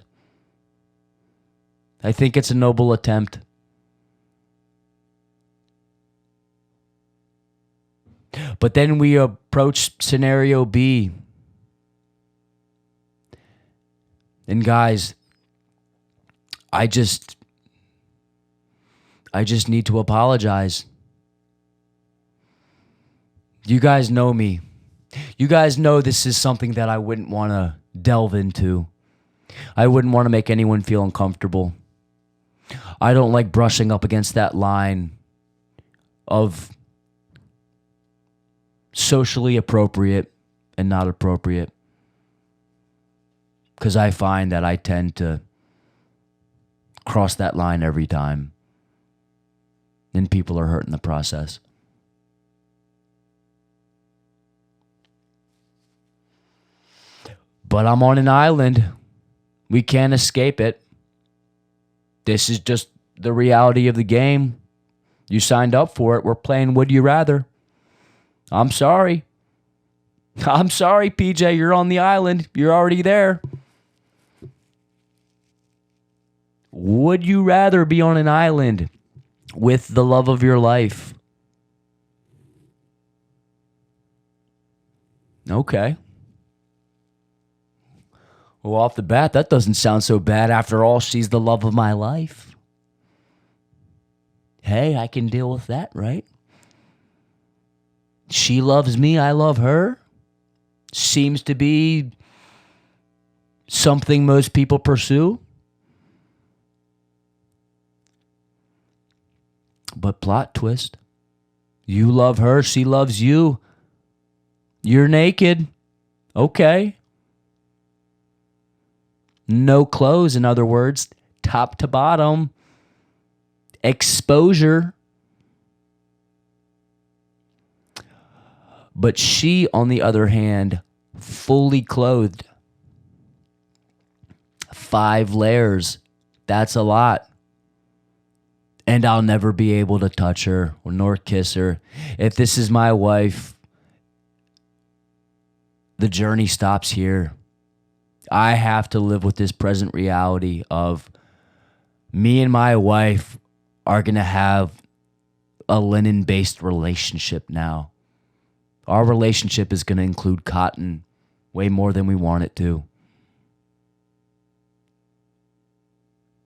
I think it's a noble attempt. But then we approach scenario B. And guys, I just need to apologize. You guys know me. You guys know this is something that I wouldn't want to delve into. I wouldn't want to make anyone feel uncomfortable. I don't like brushing up against that line of socially appropriate and not appropriate, because I find that I tend to cross that line every time, and people are hurt in the process. But I'm on an island. We can't escape it. This is just the reality of the game. You signed up for it. We're playing Would You Rather. I'm sorry. I'm sorry, PJ. You're on the island. You're already there. Would you rather be on an island with the love of your life? Okay. Well, off the bat, that doesn't sound so bad. After all, she's the love of my life. Hey, I can deal with that, right? She loves me, I love her. Seems to be something most people pursue. But plot twist. You love her, she loves you. You're naked. Okay. No clothes, in other words, top to bottom. Exposure. But she, on the other hand, fully clothed. 5 layers. That's a lot. And I'll never be able to touch her nor kiss her. If this is my wife, the journey stops here. I have to live with this present reality of me and my wife are going to have a linen-based relationship now. Our relationship is going to include cotton way more than we want it to.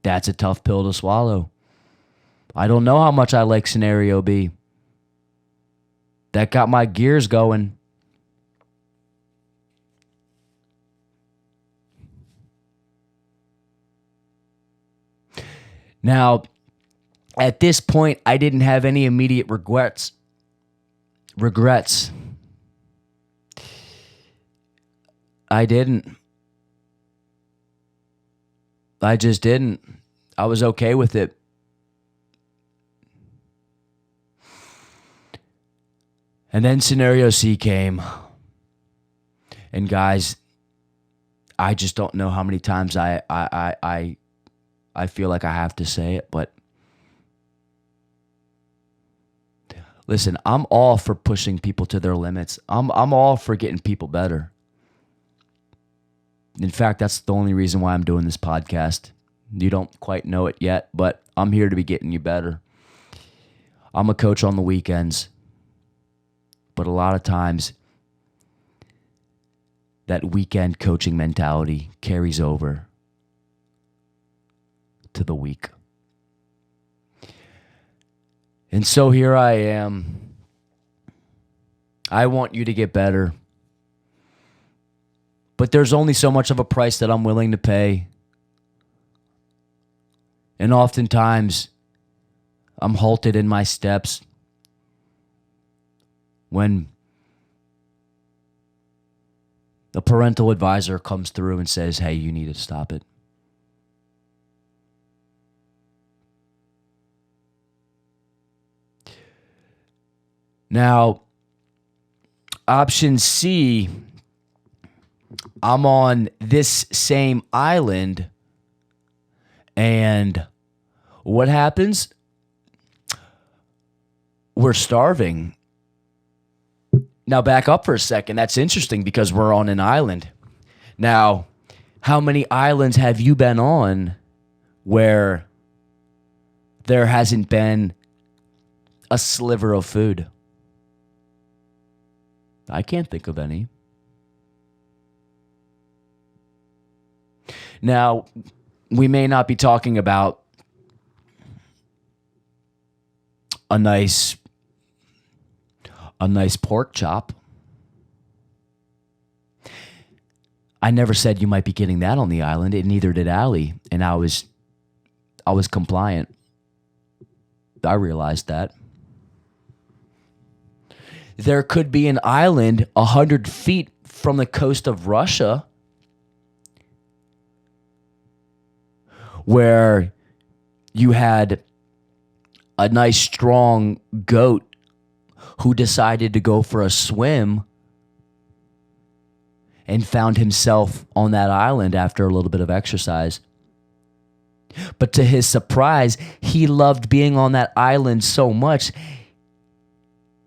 That's a tough pill to swallow. I don't know how much I like scenario B. That got my gears going. Now, at this point, I didn't have any immediate regrets. I didn't. I just didn't. I was okay with it. And then scenario C came. And guys, I just don't know how many times I feel like I have to say it, but listen, I'm all for pushing people to their limits. I'm all for getting people better. In fact, that's the only reason why I'm doing this podcast. You don't quite know it yet, but I'm here to be getting you better. I'm a coach on the weekends, but a lot of times that weekend coaching mentality carries over to the week. And so here I am. I want you to get better. But there's only so much of a price that I'm willing to pay. And oftentimes, I'm halted in my steps when the parental advisor comes through and says, hey, you need to stop it. Now, option C, I'm on this same island, and what happens? We're starving. Now, back up for a second. That's interesting because we're on an island. Now, how many islands have you been on where there hasn't been a sliver of food? I can't think of any. Now, we may not be talking about a nice pork chop. I never said you might be getting that on the island, and neither did Allie, and I was compliant. I realized that. There could be an island 100 feet from the coast of Russia where you had a nice strong goat who decided to go for a swim and found himself on that island after a little bit of exercise. But to his surprise, he loved being on that island so much,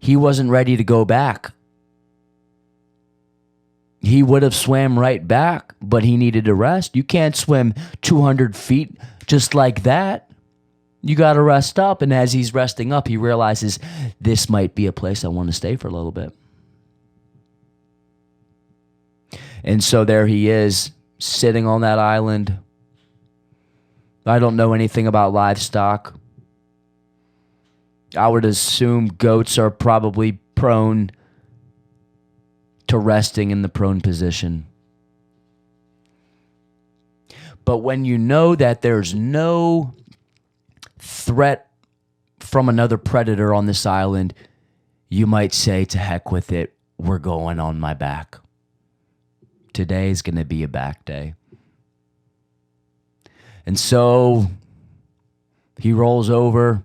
he wasn't ready to go back. He would have swam right back, but he needed to rest. You can't swim 200 feet just like that. You got to rest up. And as he's resting up, he realizes this might be a place I want to stay for a little bit. And so there he is, sitting on that island. I don't know anything about livestock. I would assume goats are probably prone to resting in the prone position. But when you know that there's no threat from another predator on this island, you might say, to heck with it, we're going on my back. Today's going to be a back day. And so he rolls over,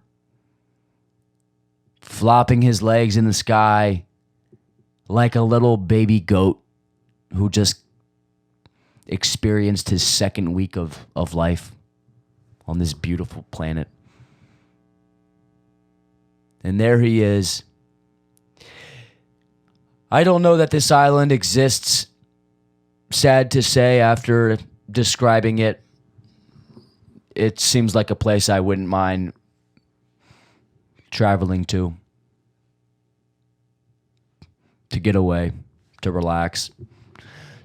flopping his legs in the sky like a little baby goat who just experienced his second week of life on this beautiful planet. And there he is. I don't know that this island exists, sad to say, after describing it. It seems like a place I wouldn't mind traveling to get away, to relax,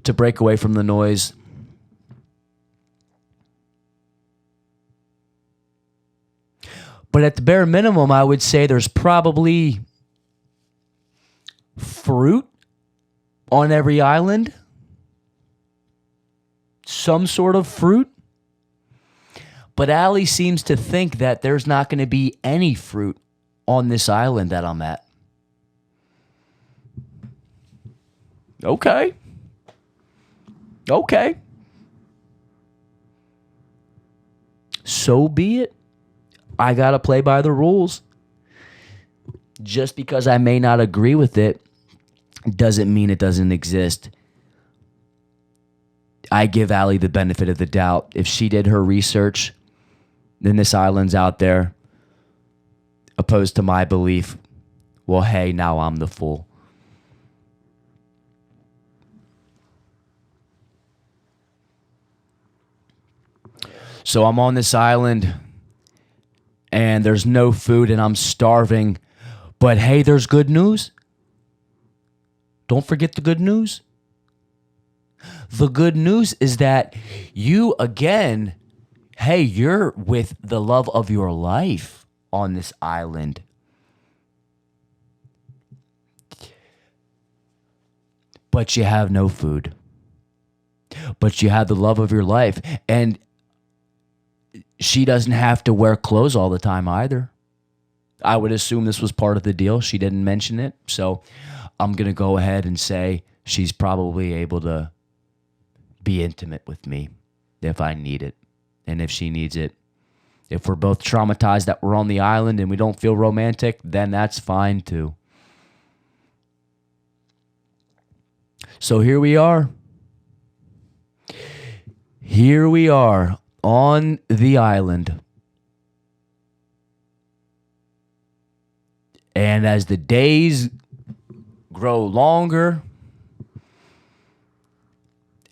to break away from the noise. But at the bare minimum, I would say there's probably fruit on every island. Some sort of fruit. But Allie seems to think that there's not going to be any fruit on this island that I'm at. Okay. So be it. I got to play by the rules. Just because I may not agree with it doesn't mean it doesn't exist. I give Allie the benefit of the doubt. If she did her research, then this island's out there, opposed to my belief. Well, hey, now I'm the fool. So I'm on this island, and there's no food, and I'm starving. But hey, there's good news. Don't forget the good news. The good news is that you, again, hey, you're with the love of your life on this island. But you have no food. But you have the love of your life. And she doesn't have to wear clothes all the time either. I would assume this was part of the deal. She didn't mention it. So I'm going to go ahead and say she's probably able to be intimate with me if I need it and if she needs it. If we're both traumatized that we're on the island and we don't feel romantic, then that's fine too. So here we are. Here we are on the island. And as the days grow longer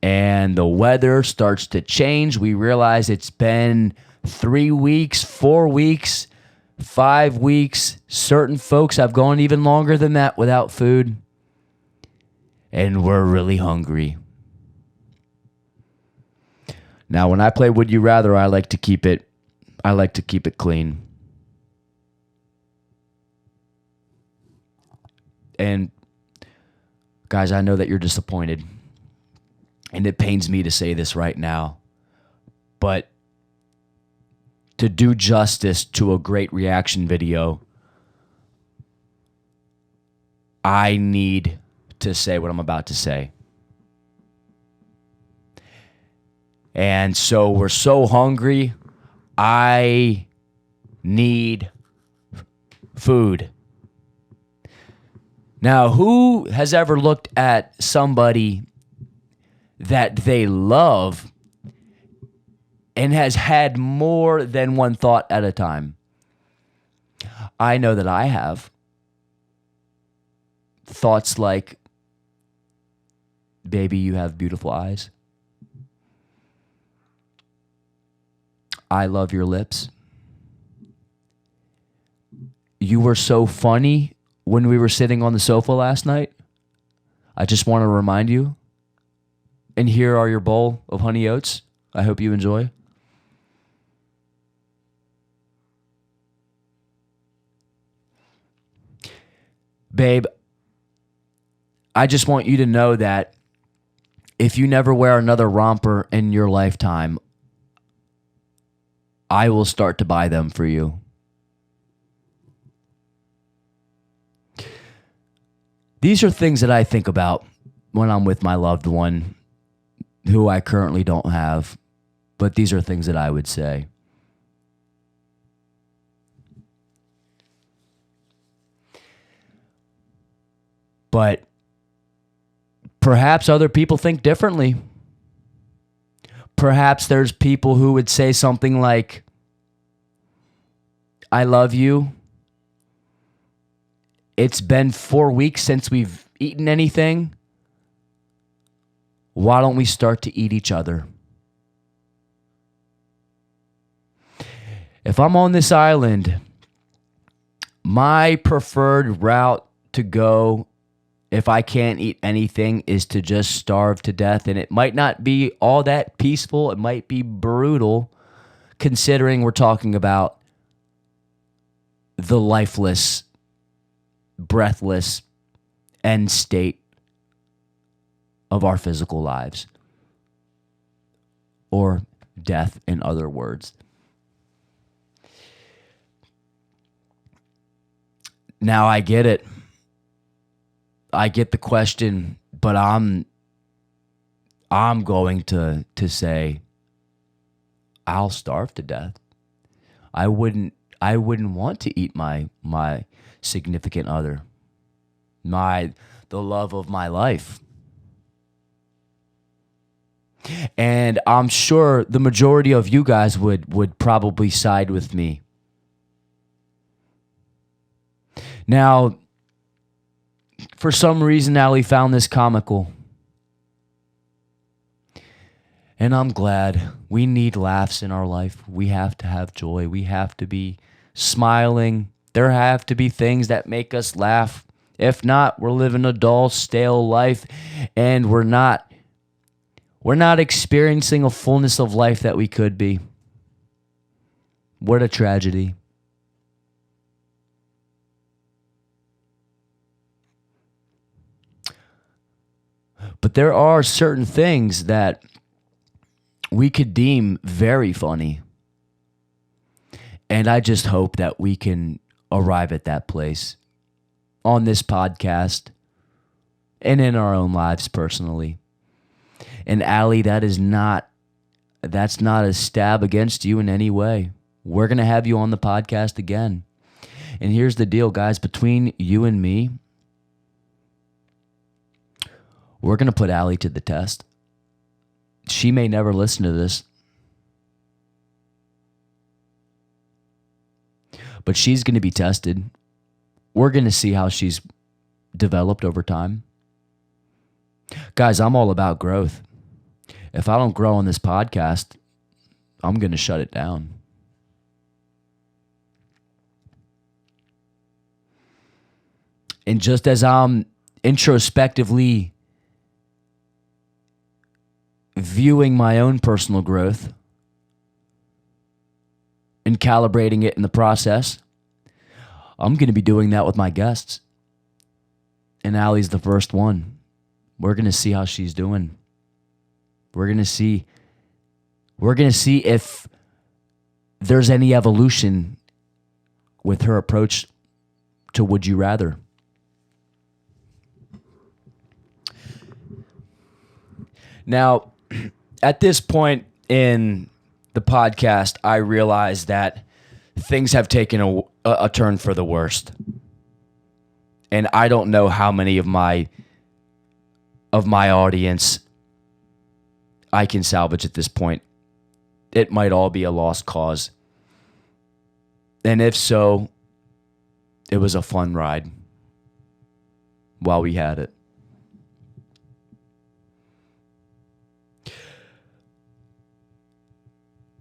and the weather starts to change, we realize it's been 3 weeks, 4 weeks, 5 weeks. Certain folks have gone even longer than that without food. And we're really hungry. Now, when I play Would You Rather, I like to keep it clean. And guys, I know that you're disappointed. And it pains me to say this right now. But to do justice to a great reaction video, I need to say what I'm about to say. And so we're so hungry. I need food. Now, who has ever looked at somebody that they love and has had more than one thought at a time? I know that I have. Thoughts like, baby, you have beautiful eyes. I love your lips. You were so funny when we were sitting on the sofa last night. I just want to remind you. And here are your bowl of honey oats. I hope you enjoy. Babe, I just want you to know that if you never wear another romper in your lifetime, I will start to buy them for you. These are things that I think about when I'm with my loved one who I currently don't have, but these are things that I would say. But perhaps other people think differently. Perhaps there's people who would say something like, I love you. It's been 4 weeks since we've eaten anything. Why don't we start to eat each other? If I'm on this island, my preferred route to go, if I can't eat anything, is to just starve to death. And it might not be all that peaceful. It might be brutal, considering we're talking about the lifeless, breathless end state of our physical lives. Or death, in other words. Now, I get it. I get the question, but I'm going to say I'll starve to death. I wouldn't want to eat my significant other, the love of my life. And I'm sure the majority of you guys would probably side with me. Now, for some reason, Allie found this comical. And I'm glad. We need laughs in our life. We have to have joy. We have to be smiling. There have to be things that make us laugh. If not, we're living a dull, stale life, and we're not experiencing a fullness of life that we could be. What a tragedy. But there are certain things that we could deem very funny. And I just hope that we can arrive at that place on this podcast and in our own lives personally. And Allie, that's not a stab against you in any way. We're going to have you on the podcast again. And here's the deal, guys. Between you and me, we're going to put Allie to the test. She may never listen to this, but she's going to be tested. We're going to see how she's developed over time. Guys, I'm all about growth. If I don't grow on this podcast, I'm going to shut it down. And just as I'm introspectively viewing my own personal growth and calibrating it in the process, I'm going to be doing that with my guests. And Allie's the first one. We're going to see how she's doing. We're going to see if there's any evolution with her approach to Would You Rather. Now, at this point in the podcast, I realize that things have taken a turn for the worst. And I don't know how many of my audience I can salvage at this point. It might all be a lost cause. And if so, it was a fun ride while we had it.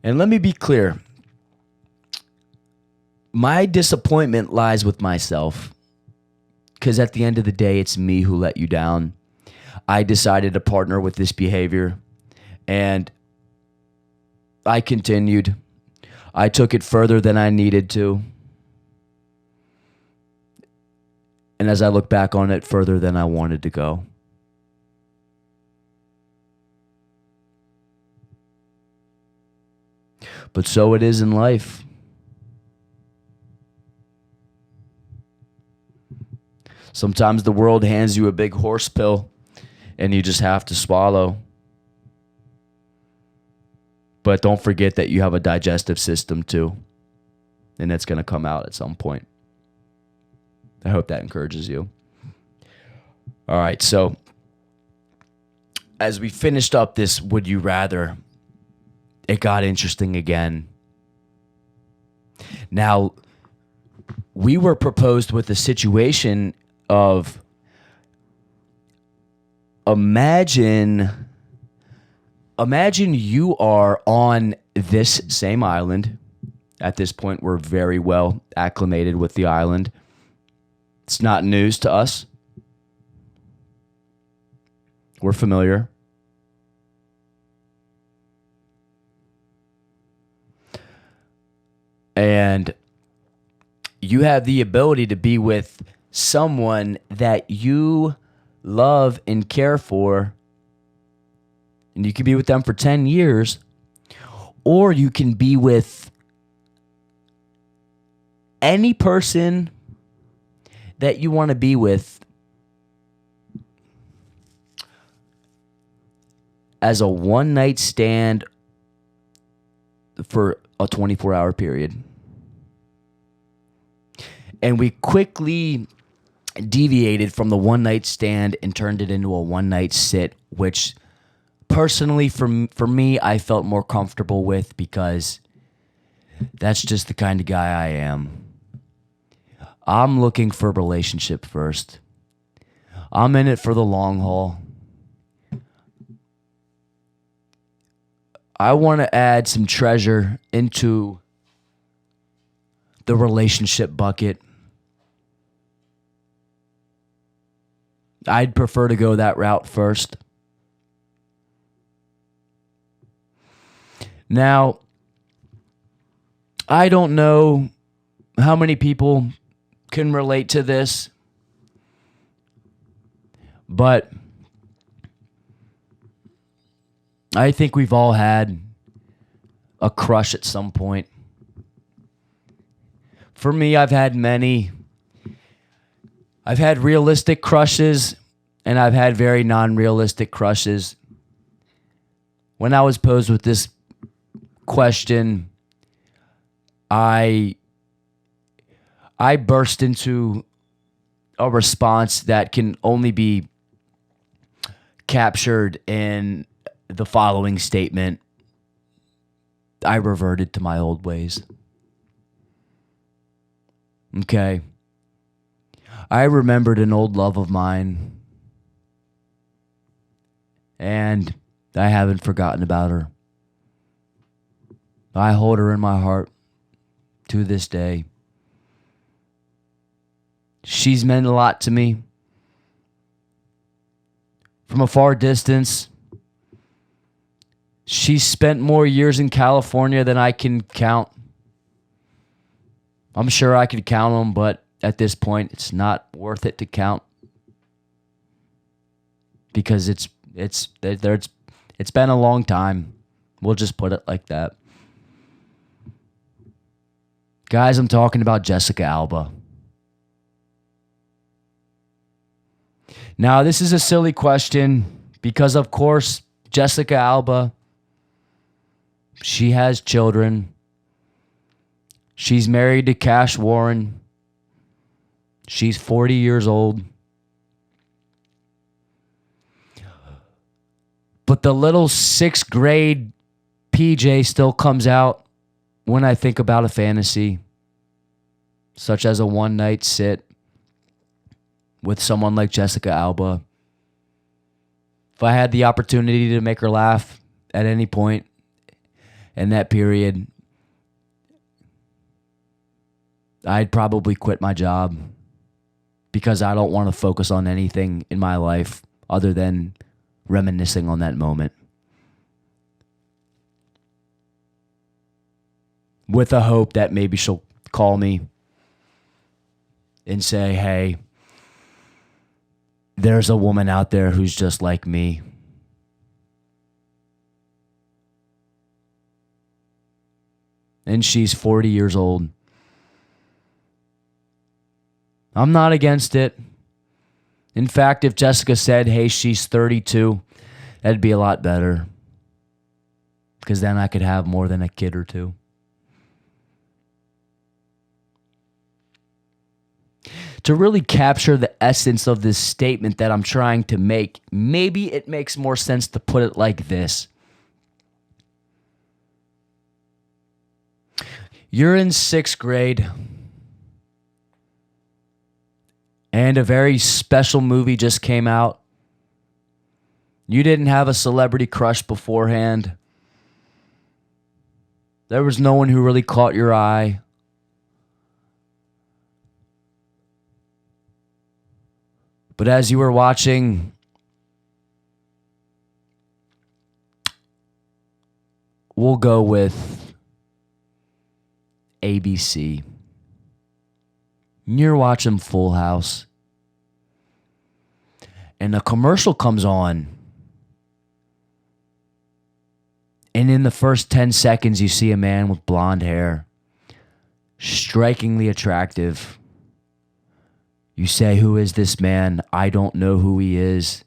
And let me be clear. My disappointment lies with myself. Because at the end of the day, it's me who let you down. I decided to partner with this behavior. And I continued. I took it further than I needed to. And as I look back on it, further than I wanted to go. But so it is in life. Sometimes the world hands you a big horse pill and you just have to swallow. But don't forget that you have a digestive system too. And it's going to come out at some point. I hope that encourages you. All right, so as we finished up this Would You Rather, it got interesting again. Now, we were proposed with a situation of imagine you are on this same island. At this point, we're very well acclimated with the island. It's not news to us. We're familiar. And you have the ability to be with someone that you love and care for, and you can be with them for 10 years, or you can be with any person that you want to be with as a one-night stand for a 24-hour period. And we quickly deviated from the one-night stand and turned it into a one-night sit, which personally, for me, I felt more comfortable with, because that's just the kind of guy I am. I'm looking for a relationship first. I'm in it for the long haul. I want to add some treasure into the relationship bucket. I'd prefer to go that route first. Now, I don't know how many people can relate to this, but I think we've all had a crush at some point. For me, I've had many. I've had realistic crushes, and I've had very non-realistic crushes. When I was posed with this question, I burst into a response that can only be captured in the following statement: I reverted to my old ways. Okay. I remembered an old love of mine, and I haven't forgotten about her. I hold her in my heart to this day. She's meant a lot to me. From a far distance, she's spent more years in California than I can count. I'm sure I could count them, but at this point, it's not worth it to count, because it's been a long time. We'll just put it like that. Guys, I'm talking about Jessica Alba. Now, this is a silly question because, of course, Jessica Alba, she has children. She's married to Cash Warren. She's 40 years old. But the little 6th grade PJ still comes out when I think about a fantasy, such as a one-night sit with someone like Jessica Alba. If I had the opportunity to make her laugh at any point in that period, I'd probably quit my job, because I don't want to focus on anything in my life other than reminiscing on that moment, with a hope that maybe she'll call me and say, hey, there's a woman out there who's just like me. And she's 40 years old. I'm not against it. In fact, if Jessica said, hey, she's 32, that'd be a lot better, because then I could have more than a kid or two. To really capture the essence of this statement that I'm trying to make, maybe it makes more sense to put it like this. You're in 6th grade, and a very special movie just came out. You didn't have a celebrity crush beforehand. There was no one who really caught your eye. But as you were watching we'll go with ABC. You're watching Full House, and a commercial comes on, and in the first 10 seconds, you see a man with blonde hair, strikingly attractive. You say, who is this man? I don't know who he is.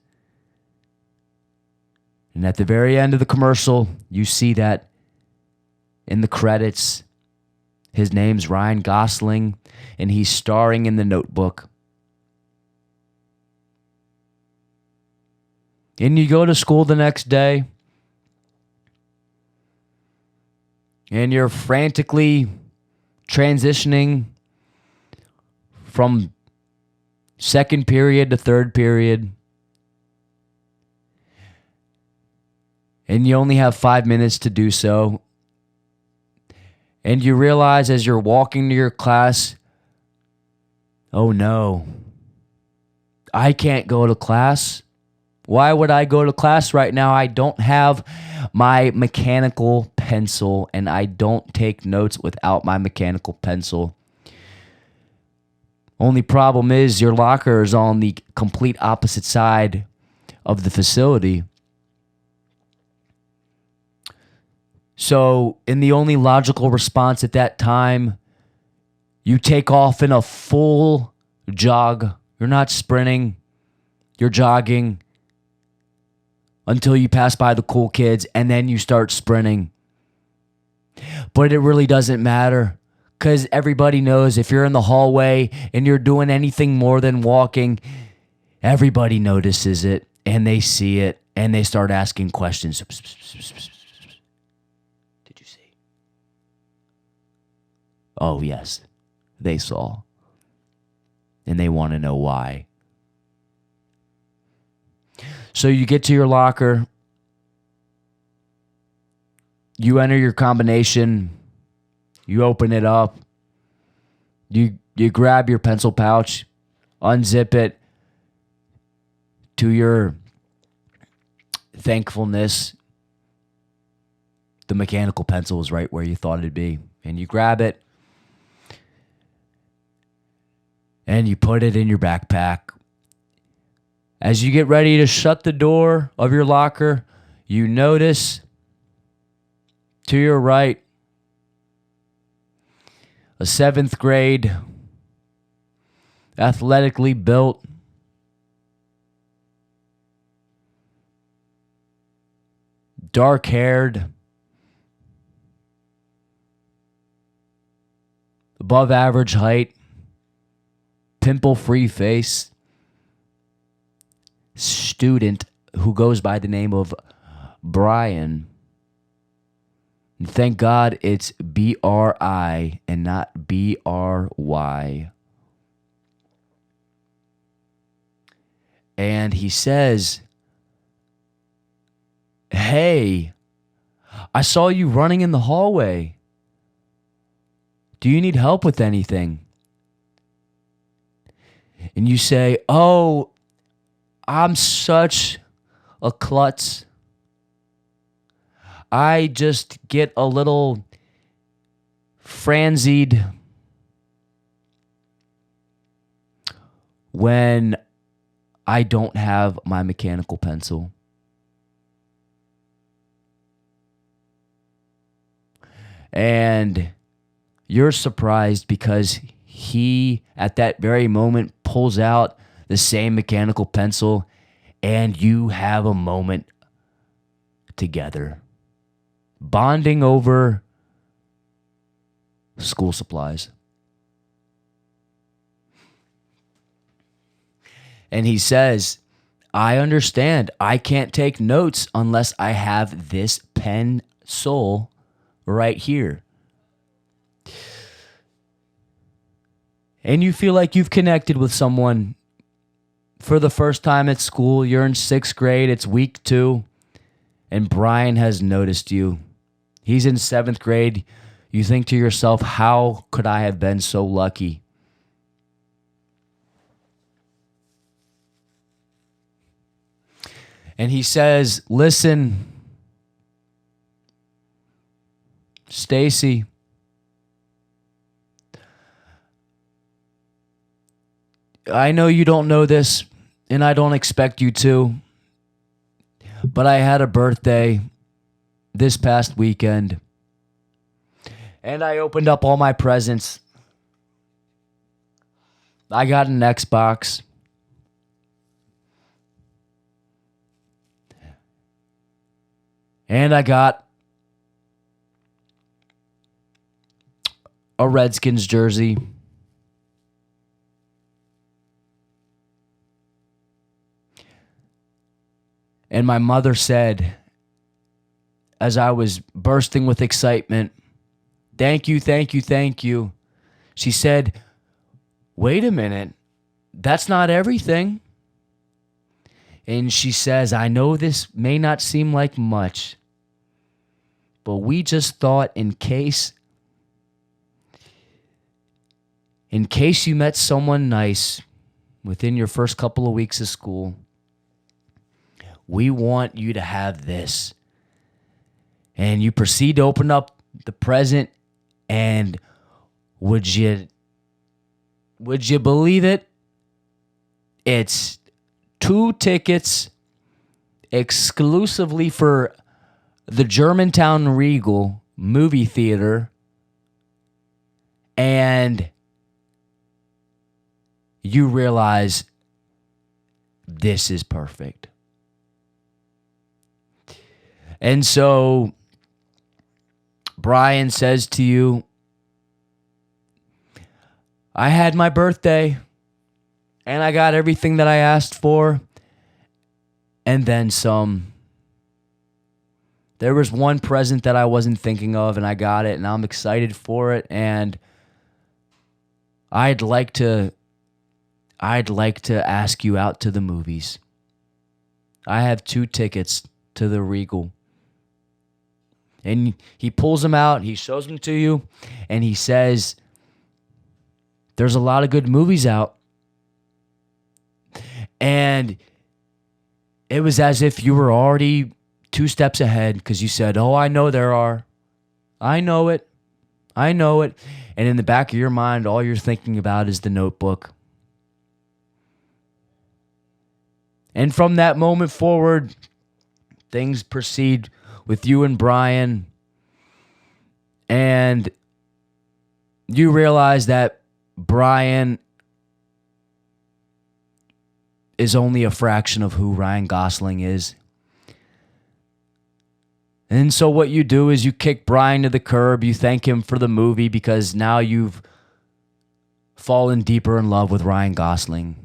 And at the very end of the commercial, you see that in the credits, his name's Ryan Gosling, and he's starring in The Notebook. And you go to school the next day, and you're frantically transitioning from second period to third period, and you only have 5 minutes to do so, and you realize as you're walking to your class, oh no, I can't go to class. Why would I go to class right now? I don't have my mechanical pencil, and I don't take notes without my mechanical pencil. Only problem is your locker is on the complete opposite side of the facility. So, in the only logical response at that time, you take off in a full jog. You're not sprinting, you're jogging until you pass by the cool kids, and then you start sprinting. But it really doesn't matter, because everybody knows if you're in the hallway and you're doing anything more than walking, everybody notices it, and they see it, and they start asking questions. Did you see? Oh, yes, they saw. And they want to know why. So you get to your locker, you enter your combination, you open it up, you grab your pencil pouch, unzip it. To your thankfulness, the mechanical pencil is right where you thought it'd be. And you grab it, and you put it in your backpack. As you get ready to shut the door of your locker, you notice to your right a 7th grade, athletically built, dark-haired, above average height, pimple-free face student who goes by the name of Brian. And thank God it's B-R-I and not B-R-Y. And he says, "Hey, I saw you running in the hallway. Do you need help with anything?" And you say, "Oh, I'm such a klutz. I just get a little frenzied when I don't have my mechanical pencil." And you're surprised because he, at that very moment, pulls out the same mechanical pencil, and you have a moment together, bonding over school supplies. And he says, "I understand. I can't take notes unless I have this pencil right here." And you feel like you've connected with someone for the first time at school. You're in 6th grade. It's week 2. And Brian has noticed you. He's in 7th grade. You think to yourself, how could I have been so lucky? And he says, "Listen, Stacy, I know you don't know this, and I don't expect you to, but I had a birthday this past weekend, and I opened up all my presents. I got an Xbox, and I got a Redskins jersey. And my mother said, as I was bursting with excitement, Thank you, thank you, thank you. She said, wait a minute. That's not everything. And she says, I know this may not seem like much, but we just thought in case you met someone nice within your first couple of weeks of school, we want you to have this. And you proceed to open up the present, and would you believe it? It's 2 tickets exclusively for the Germantown Regal movie theater, and you realize this is perfect. And so Brian says to you, I had my birthday and I got everything that I asked for and then some. There was one present that I wasn't thinking of and I got it and I'm excited for it, and I'd like to ask you out to the movies. I have 2 tickets to the Regal. And he pulls them out, he shows them to you, and he says, there's a lot of good movies out. And it was as if you were already 2 steps ahead, because you said, oh, I know there are. I know it. And in the back of your mind, all you're thinking about is The Notebook. And from that moment forward, things proceed with you and Brian, and you realize that Brian is only a fraction of who Ryan Gosling is. And so what you do is you kick Brian to the curb, you thank him for the movie because now you've fallen deeper in love with Ryan Gosling.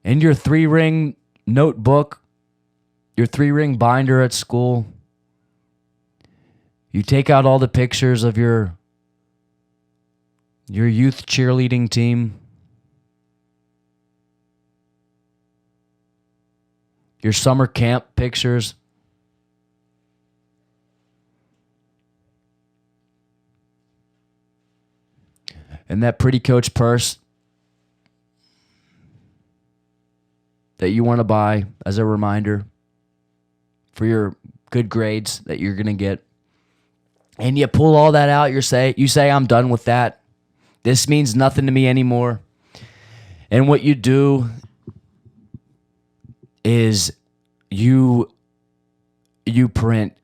And your 3-ring notebook, your 3-ring binder at school, you take out all the pictures of your youth cheerleading team, your summer camp pictures, and that pretty Coach purse that you want to buy as a reminder for your good grades that you're going to get. And you pull all that out, you say, I'm done with that. This means nothing to me anymore. And what you do is you print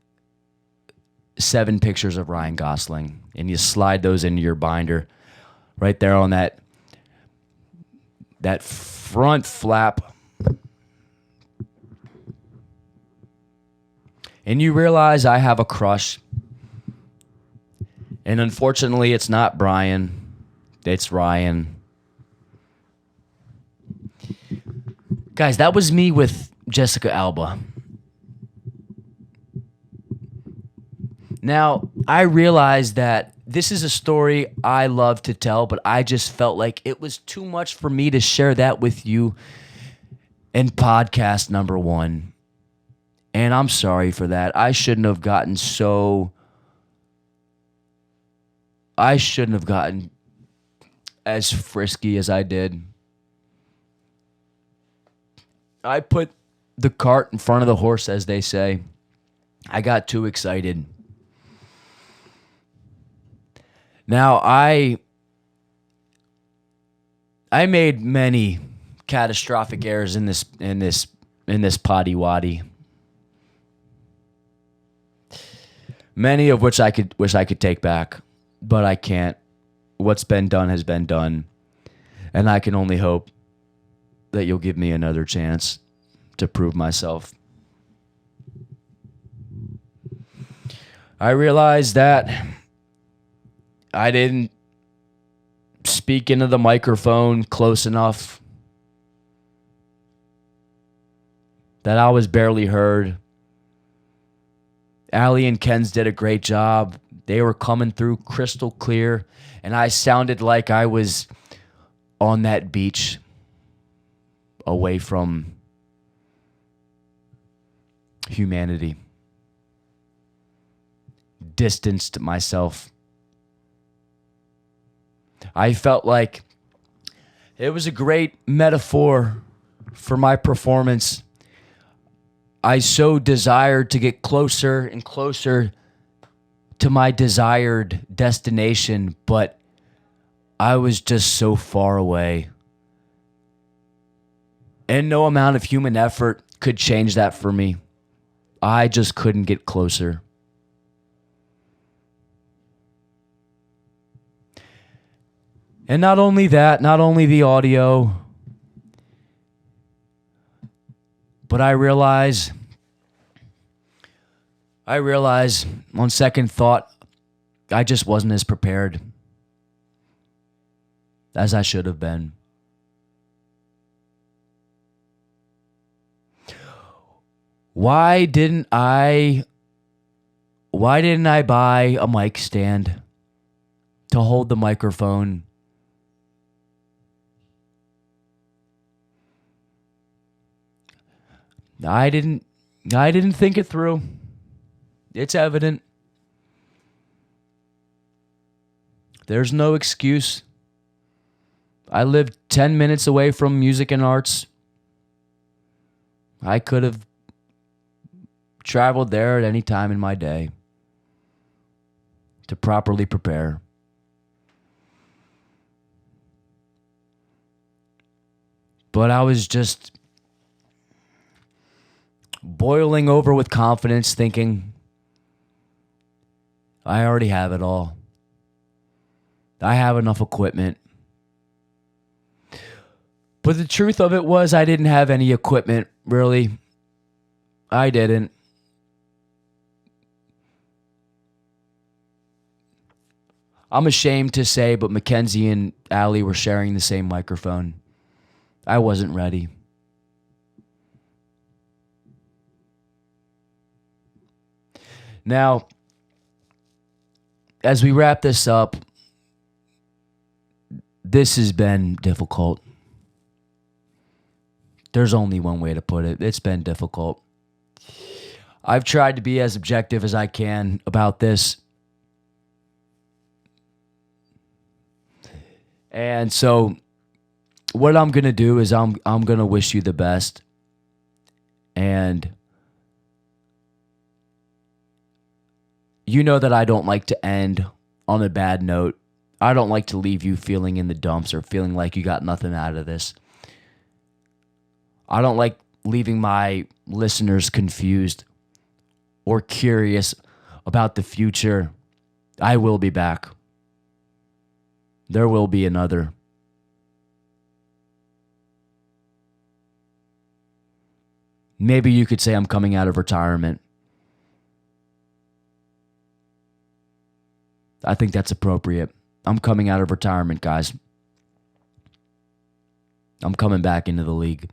7 pictures of Ryan Gosling and you slide those into your binder right there on that front flap. And you realize I have a crush. And unfortunately, it's not Brian. It's Ryan. Guys, that was me with Jessica Alba. Now, I realize that this is a story I love to tell, but I just felt like it was too much for me to share that with you in podcast number 1. And I'm sorry for that. I shouldn't have gotten as frisky as I did. I put the cart in front of the horse, as they say. I got too excited. Now, I made many catastrophic errors in this potty waddy. Many of which I wish I could take back, but I can't. What's been done has been done, and I can only hope that you'll give me another chance to prove myself. I realized that I didn't speak into the microphone close enough, that I was barely heard, Allie and Ken's did a great job. They were coming through crystal clear, and I sounded like I was on that beach away from humanity. Distanced myself. I felt like it was a great metaphor for my performance. I so desired to get closer and closer to my desired destination, but I was just so far away. And no amount of human effort could change that for me. I just couldn't get closer. And not only that, not only the audio, but I realize on second thought, I just wasn't as prepared as I should have been. Why didn't I buy a mic stand to hold the microphone? I didn't think it through. It's evident. There's no excuse. I lived 10 minutes away from music and arts. I could have traveled there at any time in my day to properly prepare. But I was just boiling over with confidence, thinking, I already have it all. I have enough equipment. But the truth of it was I didn't have any equipment, really. I didn't. I'm ashamed to say, but Mackenzie and Allie were sharing the same microphone. I wasn't ready. Now, as we wrap this up, this has been difficult. There's only one way to put it. It's been difficult. I've tried to be as objective as I can about this. And so what I'm going to do is I'm going to wish you the best. And you know that I don't like to end on a bad note. I don't like to leave you feeling in the dumps or feeling like you got nothing out of this. I don't like leaving my listeners confused or curious about the future. I will be back. There will be another. Maybe you could say I'm coming out of retirement. I think that's appropriate. I'm coming out of retirement, guys. I'm coming back into the league.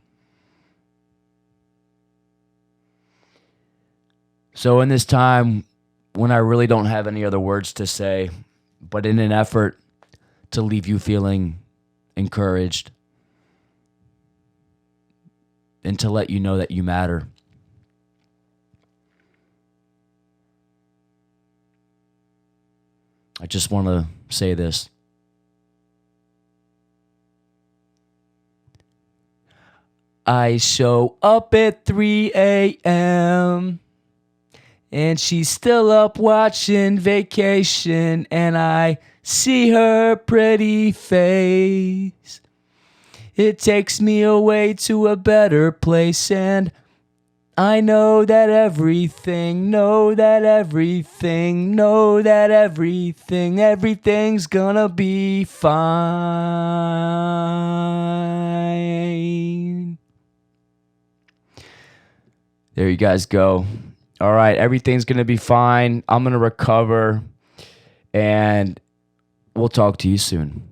So in this time when I really don't have any other words to say, but in an effort to leave you feeling encouraged and to let you know that you matter, I just want to say this. I show up at 3 a.m. and she's still up watching Vacation, and I see her pretty face. It takes me away to a better place, and I know that everything's gonna be fine. There you guys go. All right, everything's gonna be fine. I'm gonna recover, and we'll talk to you soon.